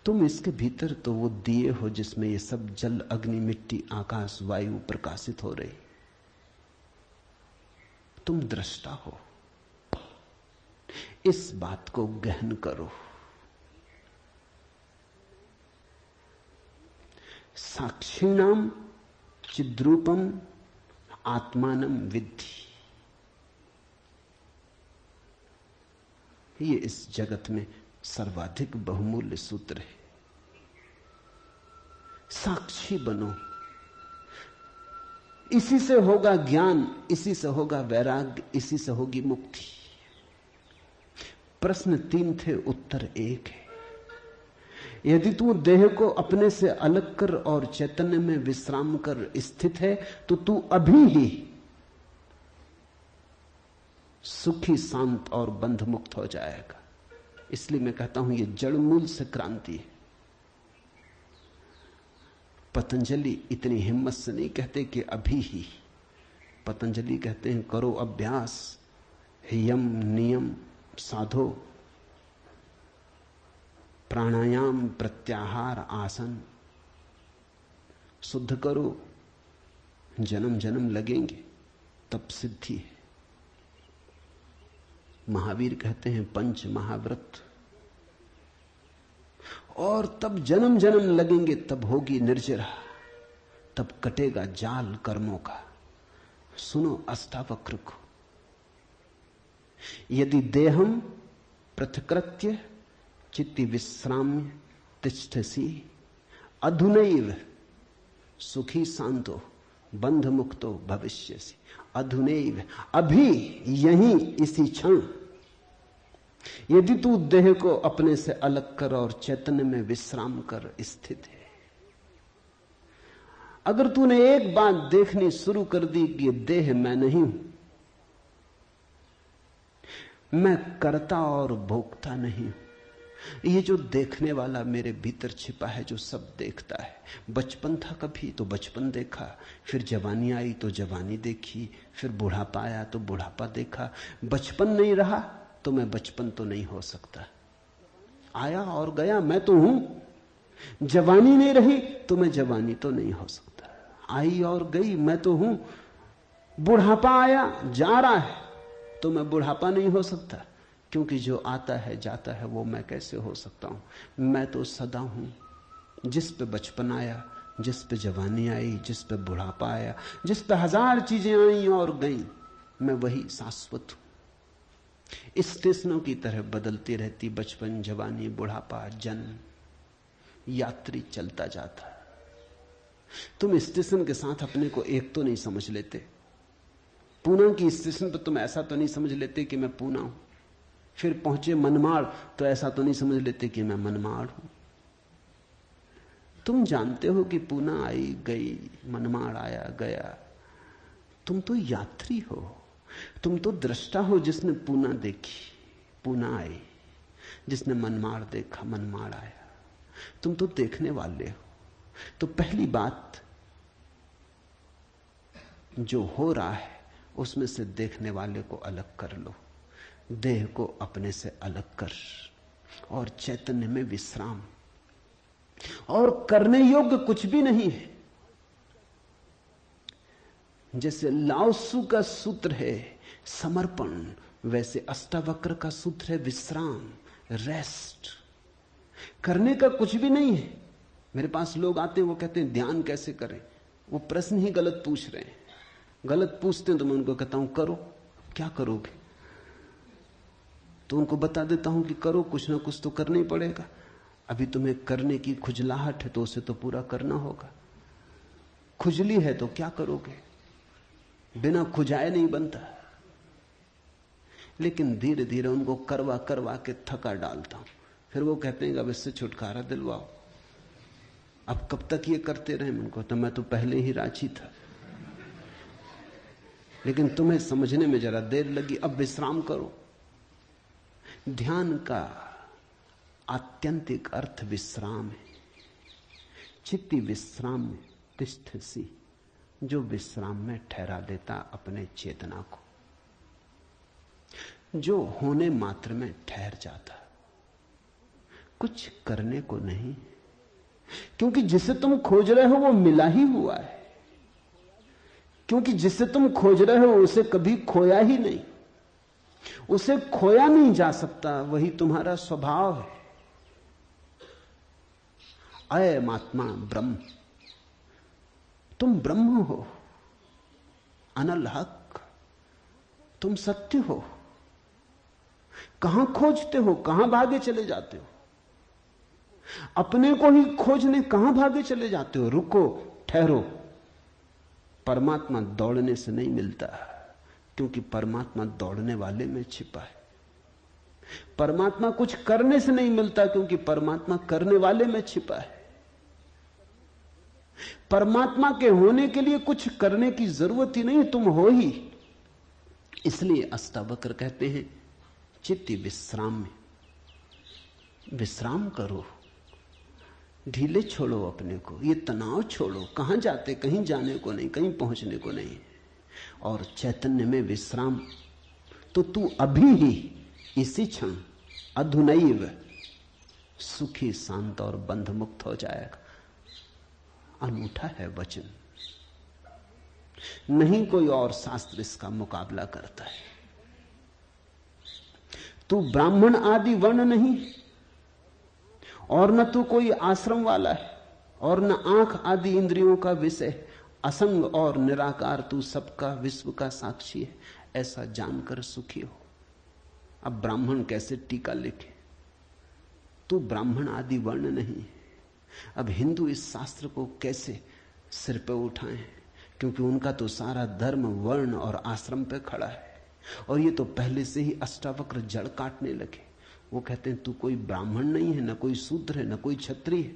तुम इसके भीतर तो वो दिए हो जिसमें ये सब जल, अग्नि, मिट्टी, आकाश, वायु प्रकाशित हो रही। तुम दृष्टा हो। इस बात को गहन करो। साक्षिणाम चिद्रूपम आत्मानम विद्धि। ये इस जगत में सर्वाधिक बहुमूल्य सूत्र है। साक्षी बनो। इसी से होगा ज्ञान, इसी से होगा वैराग्य, इसी से होगी मुक्ति। प्रश्न 3 थे, उत्तर 1 है। यदि तू देह को अपने से अलग कर और चैतन्य में विश्राम कर स्थित है तो तू अभी ही सुखी, शांत और बंध मुक्त हो जाएगा। इसलिए मैं कहता हूं यह जड़ मूल से क्रांति है। पतंजलि इतनी हिम्मत से नहीं कहते कि अभी ही। पतंजलि कहते हैं करो अभ्यास, यम नियम साधो, प्राणायाम प्रत्याहार आसन, शुद्ध करो, जन्म जन्म लगेंगे तब सिद्धि है। महावीर कहते हैं पंच महाव्रत, और तब जन्म जन्म लगेंगे, तब होगी निर्जरा, तब कटेगा जाल कर्मों का। सुनो अष्टावक्र को, यदि देहम पृथकृत्य चित्ति विश्राम्य तिष्ठसि अधुनैव सुखी शांतो बंध मुक्तो भविष्यसि। अधुनैव, अभी, यहीं, इसी क्षण। यदि तू देह को अपने से अलग कर और चैतन्य में विश्राम कर स्थित है, अगर तूने एक बात देखनी शुरू कर दी कि ये देह मैं नहीं हूं, मैं करता और भोगता नहीं हूं, ये जो देखने वाला मेरे भीतर छिपा है जो सब देखता है। बचपन था कभी तो बचपन देखा, फिर जवानी आई तो जवानी देखी, फिर बुढ़ापा आया तो बुढ़ापा देखा। बचपन नहीं रहा तो मैं बचपन तो नहीं हो सकता। आया और गया, मैं तो हूं। जवानी नहीं रही तो मैं जवानी तो नहीं हो सकता। आई और गई, मैं तो हूं। बुढ़ापा आया जा रहा है तो मैं बुढ़ापा नहीं हो सकता, क्योंकि जो आता है जाता है वो मैं कैसे हो सकता हूं। मैं तो सदा हूं। जिस पे बचपन आया, जिस पे जवानी आई, जिस पे बुढ़ापा आया, जिस पे हजार चीजें आई और गई, मैं वही शाश्वत हूं। स्टेशनों की तरह बदलती रहती बचपन, जवानी, बुढ़ापा, जन्म, यात्री चलता जाता। तुम स्टेशन के साथ अपने को एक तो नहीं समझ लेते। पूना की स्टेशन पर तुम ऐसा तो नहीं समझ लेते कि मैं पूना हूं। फिर पहुंचे मनमाड़ तो ऐसा तो नहीं समझ लेते कि मैं मनमाड़ हूं। तुम जानते हो कि पूना आई गई, मनमाड़ आया गया। तुम तो यात्री हो, तुम तो दृष्टा हो जिसने पूना देखी, पूना आई, जिसने मनमाड़ देखा, मनमाड़ आया। तुम तो देखने वाले हो। तो पहली बात, जो हो रहा है उसमें से देखने वाले को अलग कर लो। देह को अपने से अलग कर और चैतन्य में विश्राम। और करने योग्य कुछ भी नहीं है। जैसे लाओत्सु का सूत्र है समर्पण, वैसे अष्टावक्र का सूत्र है विश्राम, रेस्ट। करने का कुछ भी नहीं है। मेरे पास लोग आते हैं, वो कहते हैं ध्यान कैसे करें। वो प्रश्न ही गलत पूछ रहे हैं। गलत पूछते हैं तो मैं उनको कहता हूं करो। क्या करोगे? तो उनको बता देता हूं कि करो, कुछ ना कुछ तो करना ही पड़ेगा। अभी तुम्हें करने की खुजलाहट है तो उसे तो पूरा करना होगा। खुजली है तो क्या करोगे? बिना खुजाए नहीं बनता। लेकिन धीरे धीरे उनको करवा करवा के थका डालता हूं। फिर वो कहते हैं अब इससे छुटकारा दिलवाओ। अब कब तक ये करते रहे? उनको तो मैं तो पहले ही राजी था, लेकिन तुम्हें समझने में जरा देर लगी। अब विश्राम करो। ध्यान का आत्यंतिक अर्थ विश्राम है। चित्ति विश्राम में तिष्ठसि, जो विश्राम में ठहरा देता अपने चेतना को, जो होने मात्र में ठहर जाता, कुछ करने को नहीं। क्योंकि जिसे तुम खोज रहे हो वो मिला ही हुआ है। क्योंकि जिसे तुम खोज रहे हो उसे कभी खोया ही नहीं, उसे खोया नहीं जा सकता। वही तुम्हारा स्वभाव है। अयम आत्मा ब्रह्म, तुम ब्रह्म हो, अनल हक, तुम सत्य हो। कहां खोजते हो? कहां भागे चले जाते हो? अपने को ही खोजने कहां भागे चले जाते हो? रुको, ठहरो। परमात्मा दौड़ने से नहीं मिलता, क्योंकि परमात्मा दौड़ने वाले में छिपा है। परमात्मा कुछ करने से नहीं मिलता, क्योंकि परमात्मा करने वाले में छिपा है। परमात्मा के होने के लिए कुछ करने की जरूरत ही नहीं, तुम हो ही। इसलिए अष्टावक्र कहते हैं चित्ती विश्राम में, विश्राम करो, ढीले छोड़ो अपने को, ये तनाव छोड़ो। कहां जाते? कहीं जाने को नहीं, कहीं पहुंचने को नहीं। और चैतन्य में विश्राम, तो तू अभी ही इसी क्षण अधुनैव सुखी, शांत और बंध मुक्त हो जाएगा। अनूठा है वचन, नहीं कोई और शास्त्र इसका मुकाबला करता है। तू ब्राह्मण आदि वर्ण नहीं, और न तू कोई आश्रम वाला है, और न आंख आदि इंद्रियों का विषय। असंग और निराकार तू सबका, विश्व का साक्षी है, ऐसा जानकर सुखी हो। अब ब्राह्मण कैसे टीका लिखे? तू ब्राह्मण आदि वर्ण नहीं। अब हिंदू इस शास्त्र को कैसे सिर पे उठाएं? क्योंकि उनका तो सारा धर्म वर्ण और आश्रम पे खड़ा है, और ये तो पहले से ही अष्टावक्र जड़ काटने लगे। वो कहते हैं तू कोई ब्राह्मण नहीं है, न कोई शूद्र है, न कोई क्षत्रिय है।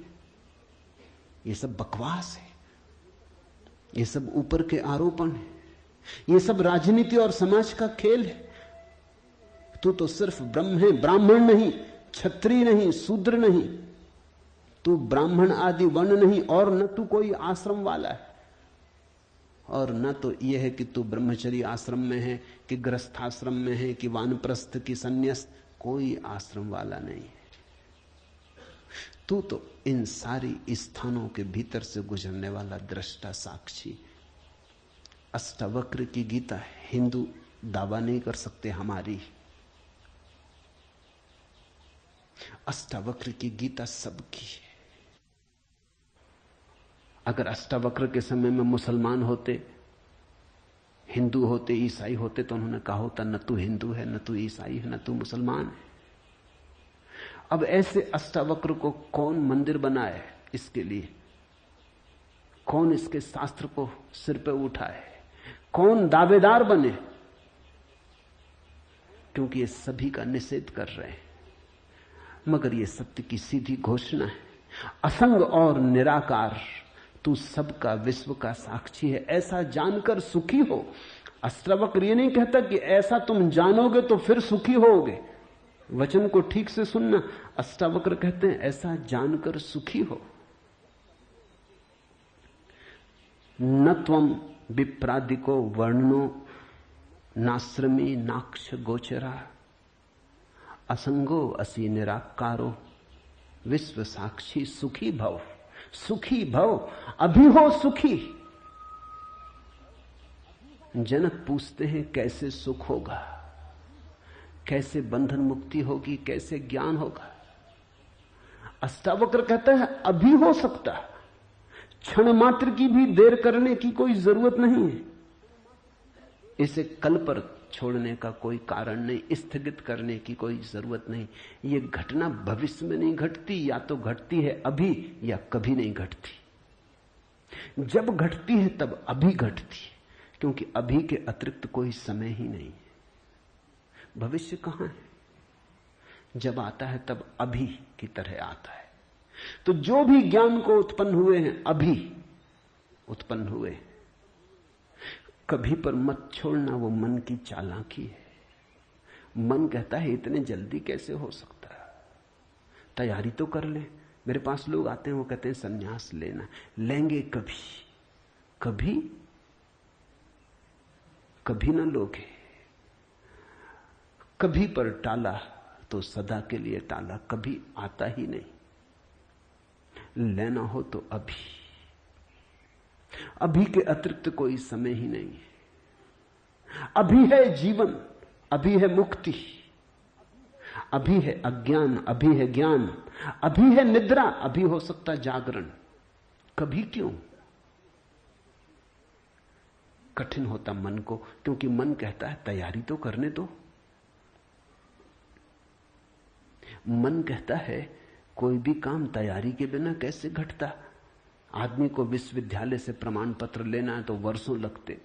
ये सब बकवास है, ये सब ऊपर के आरोपण है, ये सब राजनीति और समाज का खेल है। तू तो सिर्फ ब्रह्म है, ब्राह्मण नहीं, क्षत्रिय नहीं, शूद्र नहीं। तू ब्राह्मण आदि वर्ण नहीं, और न तू कोई आश्रम वाला है, और न तो यह है कि तू ब्रह्मचर्य आश्रम में है कि गृहस्थाश्रम में है कि वानप्रस्थ की संन्यास। कोई आश्रम वाला नहीं है। तू तो इन सारी स्थानों के भीतर से गुजरने वाला दृष्टा साक्षी। अष्टावक्र की गीता हिंदू दावा नहीं कर सकते हमारी। अष्टावक्र की गीता सबकी है। अगर अष्टावक्र के समय में मुसलमान होते, हिंदू होते, ईसाई होते, तो उन्होंने कहा होता न तू हिंदू है, न तू ईसाई है, न तू मुसलमान है। अब ऐसे अष्टावक्र को कौन मंदिर बनाए? इसके लिए कौन इसके शास्त्र को सिर पे उठाए? कौन दावेदार बने? क्योंकि ये सभी का निषेध कर रहे हैं। मगर ये सत्य की सीधी घोषणा है, असंग और निराकार तू सबका, विश्व का साक्षी है, ऐसा जानकर सुखी हो। अष्टावक्र ये नहीं कहता कि ऐसा तुम जानोगे तो फिर सुखी होगे। वचन को ठीक से सुनना। अष्टावक्र कहते हैं ऐसा जानकर सुखी हो। न त्वम विप्रादिको वर्णनो नाश्रमी नाक्ष गोचरा असंगो असि निराकारो विश्व साक्षी सुखी भव। सुखी भव, अभी हो सुखी। जनक पूछते हैं कैसे सुख होगा, कैसे बंधन मुक्ति होगी, कैसे ज्ञान होगा? अष्टावक्र कहता है अभी हो सकता, क्षण मात्र की भी देर करने की कोई जरूरत नहीं है। इसे कल पर छोड़ने का कोई कारण नहीं, स्थगित करने की कोई जरूरत नहीं। ये घटना भविष्य में नहीं घटती, या तो घटती है अभी या कभी नहीं घटती। जब घटती है तब अभी घटती है, क्योंकि अभी के अतिरिक्त कोई समय ही नहीं है। भविष्य कहां है? जब आता है तब अभी की तरह आता है। तो जो भी ज्ञान को उत्पन्न हुए हैं अभी उत्पन्न हुए। कभी पर मत छोड़ना, वो मन की चालाकी है। मन कहता है इतने जल्दी कैसे हो सकता है, तैयारी तो कर ले। मेरे पास लोग आते हैं, वो कहते हैं संन्यास लेना। लेंगे कभी, कभी कभी ना लोगे। कभी पर टाला तो सदा के लिए टाला, कभी आता ही नहीं। लेना हो तो अभी, अभी के अतिरिक्त कोई समय ही नहीं है। अभी है जीवन, अभी है मुक्ति, अभी है अज्ञान, अभी है ज्ञान, अभी है निद्रा, अभी हो सकता जागरण। कभी क्यों? कठिन होता मन को, क्योंकि मन कहता है तैयारी तो करने दो। मन कहता है कोई भी काम तैयारी के बिना कैसे घटता। आदमी को विश्वविद्यालय से प्रमाण पत्र लेना है तो वर्षों लगते,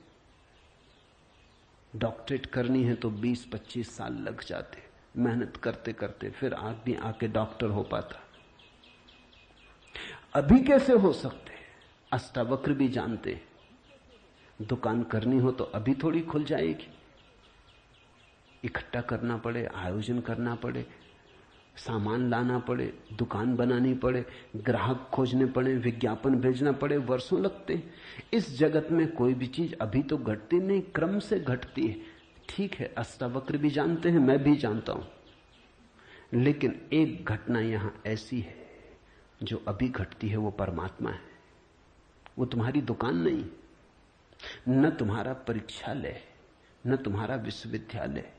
डॉक्टरेट करनी है तो 20-25 साल लग जाते, मेहनत करते करते फिर आदमी आके डॉक्टर हो पाता। अभी कैसे हो सकते? अष्टावक्र भी जानते, दुकान करनी हो तो अभी थोड़ी खुल जाएगी। इकट्ठा करना पड़े, आयोजन करना पड़े, सामान लाना पड़े, दुकान बनानी पड़े, ग्राहक खोजने पड़े, विज्ञापन भेजना पड़े, वर्षों लगते हैं। इस जगत में कोई भी चीज अभी तो घटती नहीं, क्रम से घटती है। ठीक है, अष्टावक्र भी जानते हैं, मैं भी जानता हूं, लेकिन एक घटना यहां ऐसी है जो अभी घटती है, वो परमात्मा है। वो तुम्हारी दुकान नहीं, न तुम्हारा परीक्षालय, न तुम्हारा विश्वविद्यालय।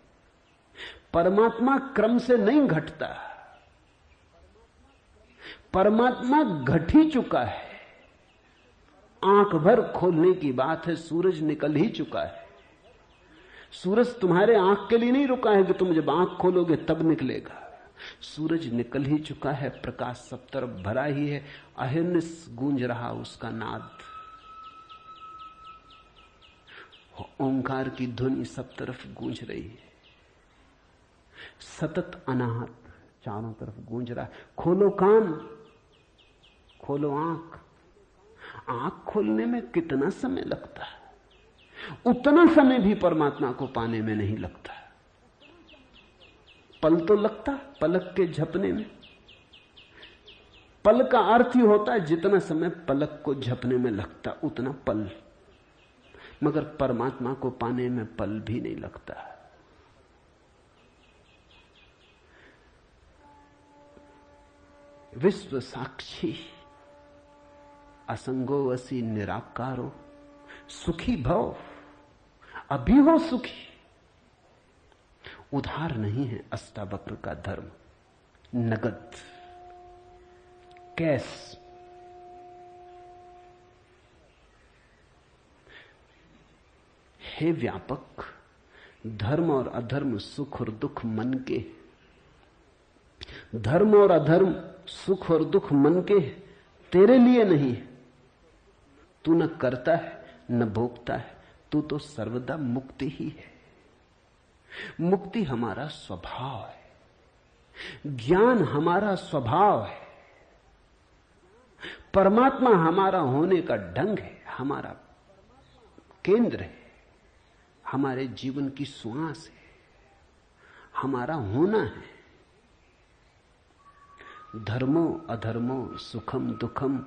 परमात्मा क्रम से नहीं घटता, परमात्मा घट ही चुका है। आंख भर खोलने की बात है, सूरज निकल ही चुका है। सूरज तुम्हारे आंख के लिए नहीं रुका है कि तुम जब आंख खोलोगे तब निकलेगा। सूरज निकल ही चुका है, प्रकाश सब तरफ भरा ही है, अहिर्निश गूंज रहा उसका नाद, ओंकार की ध्वनि सब तरफ गूंज रही है, सतत अनाहत चारों तरफ गूंज रहा है। खोलो कान, खोलो आंख। आंख खोलने में कितना समय लगता है, उतना समय भी परमात्मा को पाने में नहीं लगता। पल तो लगता, पलक के झपने में। पल का अर्थ ही होता है जितना समय पलक को झपने में लगता उतना पल, मगर परमात्मा को पाने में पल भी नहीं लगता। विश्व साक्षी असंगो वसी निराकारो, सुखी भव अभी हो सुखी। उधार नहीं है अष्टावक्र का धर्म, नगद, कैश। हे व्यापक, धर्म और अधर्म, सुख और दुख मन के। धर्म और अधर्म, सुख और दुख मन के, तेरे लिए नहीं। तू न करता है न भोगता है, तू तो सर्वदा मुक्ति ही है। मुक्ति हमारा स्वभाव है, ज्ञान हमारा स्वभाव है, परमात्मा हमारा होने का ढंग है, हमारा केंद्र है, हमारे जीवन की श्वास है, हमारा होना है। धर्मो अधर्मो सुखम दुखम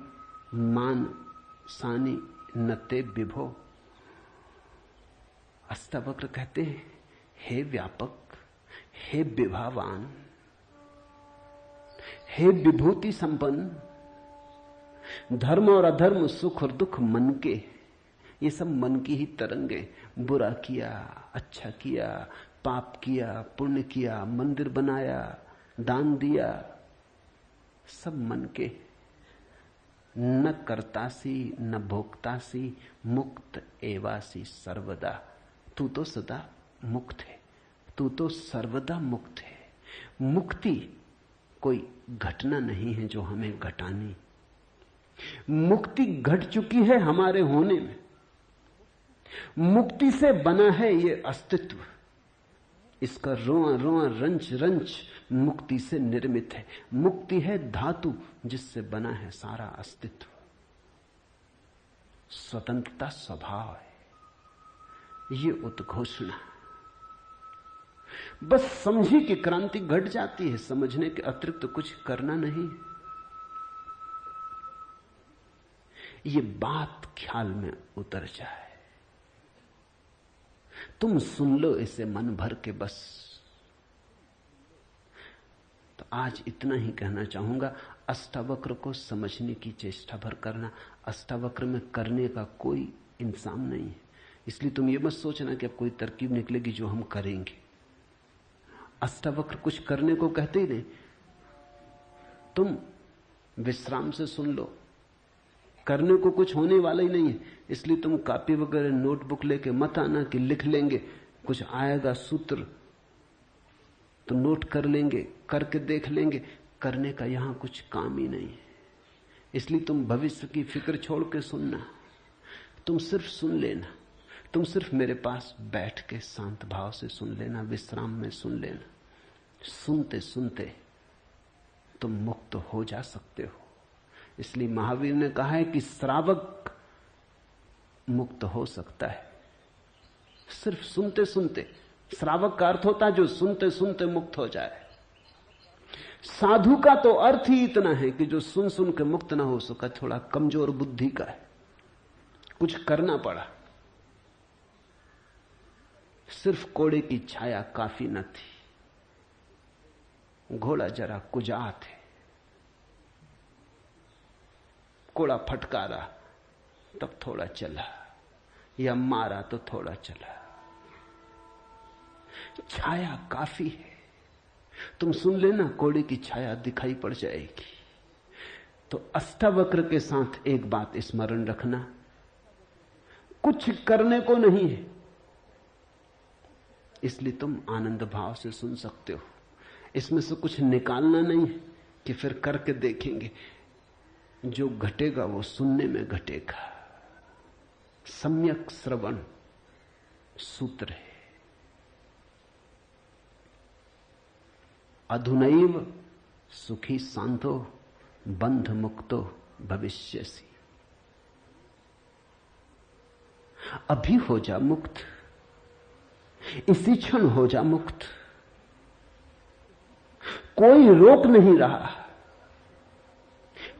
मान सानी नते विभो। अष्टावक्र कहते हैं, हे व्यापक, हे विभावान, हे विभूति संपन्न, धर्म और अधर्म, सुख और दुख मन के, ये सब मन की ही तरंगे। बुरा किया, अच्छा किया, पाप किया, पुण्य किया, मंदिर बनाया, दान दिया, सब मन के। न करतासी न भोक्तासी, मुक्त एवासी सर्वदा। तू तो सदा मुक्त है, तू तो सर्वदा मुक्त है। मुक्ति कोई घटना नहीं है जो हमें घटानी, मुक्ति घट चुकी है हमारे होने में। मुक्ति से बना है ये अस्तित्व, इसका रोआ रोआ रंच रंच मुक्ति से निर्मित है। मुक्ति है धातु जिससे बना है सारा अस्तित्व। स्वतंत्रता स्वभाव है, ये उद्घोषणा। बस समझी कि क्रांति घट जाती है, समझने के अतिरिक्त तो कुछ करना नहीं। ये बात ख्याल में उतर जाए, तुम सुन लो इसे मन भर के बस। तो आज इतना ही कहना चाहूंगा। अष्टावक्र को समझने की चेष्टा भर करना। अष्टावक्र में करने का कोई इंतजाम नहीं है, इसलिए तुम ये मत सोचना कि अब कोई तरकीब निकलेगी जो हम करेंगे। अष्टावक्र कुछ करने को कहते ही नहीं, तुम विश्राम से सुन लो, करने को कुछ होने वाला ही नहीं है। इसलिए तुम कॉपी वगैरह नोटबुक लेके मत आना कि लिख लेंगे, कुछ आएगा सूत्र तो नोट कर लेंगे, करके देख लेंगे। करने का यहां कुछ काम ही नहीं है। इसलिए तुम भविष्य की फिक्र छोड़ के सुनना, तुम सिर्फ सुन लेना, तुम सिर्फ मेरे पास बैठ के शांत भाव से सुन लेना, विश्राम में सुन लेना। सुनते सुनते तुम मुक्त हो जा सकते हो। इसलिए महावीर ने कहा है कि श्रावक मुक्त हो सकता है सिर्फ सुनते सुनते। श्रावक का अर्थ होता है जो सुनते सुनते मुक्त हो जाए। साधु का तो अर्थ ही इतना है कि जो सुन सुन के मुक्त ना हो सका, थोड़ा कमजोर बुद्धि का है, कुछ करना पड़ा। सिर्फ कोड़े की छाया काफी न थी, घोड़ा जरा कुजात है, कोड़ा फटकारा तब थोड़ा चला, या मारा तो थोड़ा चला। छाया काफी है। तुम सुन लेना, कोड़े की छाया दिखाई पड़ जाएगी। तो अष्टावक्र के साथ एक बात स्मरण रखना, कुछ करने को नहीं है, इसलिए तुम आनंद भाव से सुन सकते हो। इसमें से कुछ निकालना नहीं है कि फिर करके देखेंगे। जो घटेगा वो सुनने में घटेगा। सम्यक श्रवण सूत्र है। अधुनैव सुखी शांतो बंध मुक्तो भविष्यसि। अभी हो जा मुक्त, इसी क्षण हो जा मुक्त। कोई रोक नहीं रहा,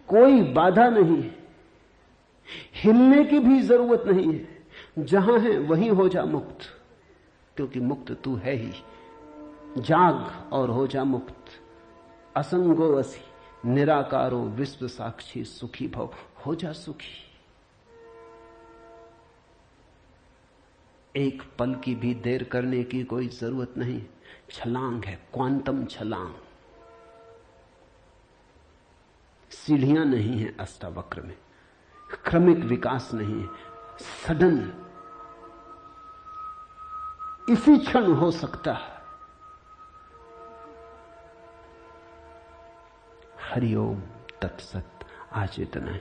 कोई बाधा नहीं, हिलने की भी जरूरत नहीं है। जहां है वहीं हो जा मुक्त, क्योंकि मुक्त तू है ही। जाग और हो जा मुक्त। असंगो असि निराकारो विश्व साक्षी सुखी भव। हो जा सुखी। एक पल की भी देर करने की कोई जरूरत नहीं। छलांग है, क्वांटम छलांग। सीढ़ियां नहीं है अष्टावक्र में, क्रमिक विकास नहीं है, सडन इसी क्षण हो सकता है। हरिओम तत्सत। आज इतना ही।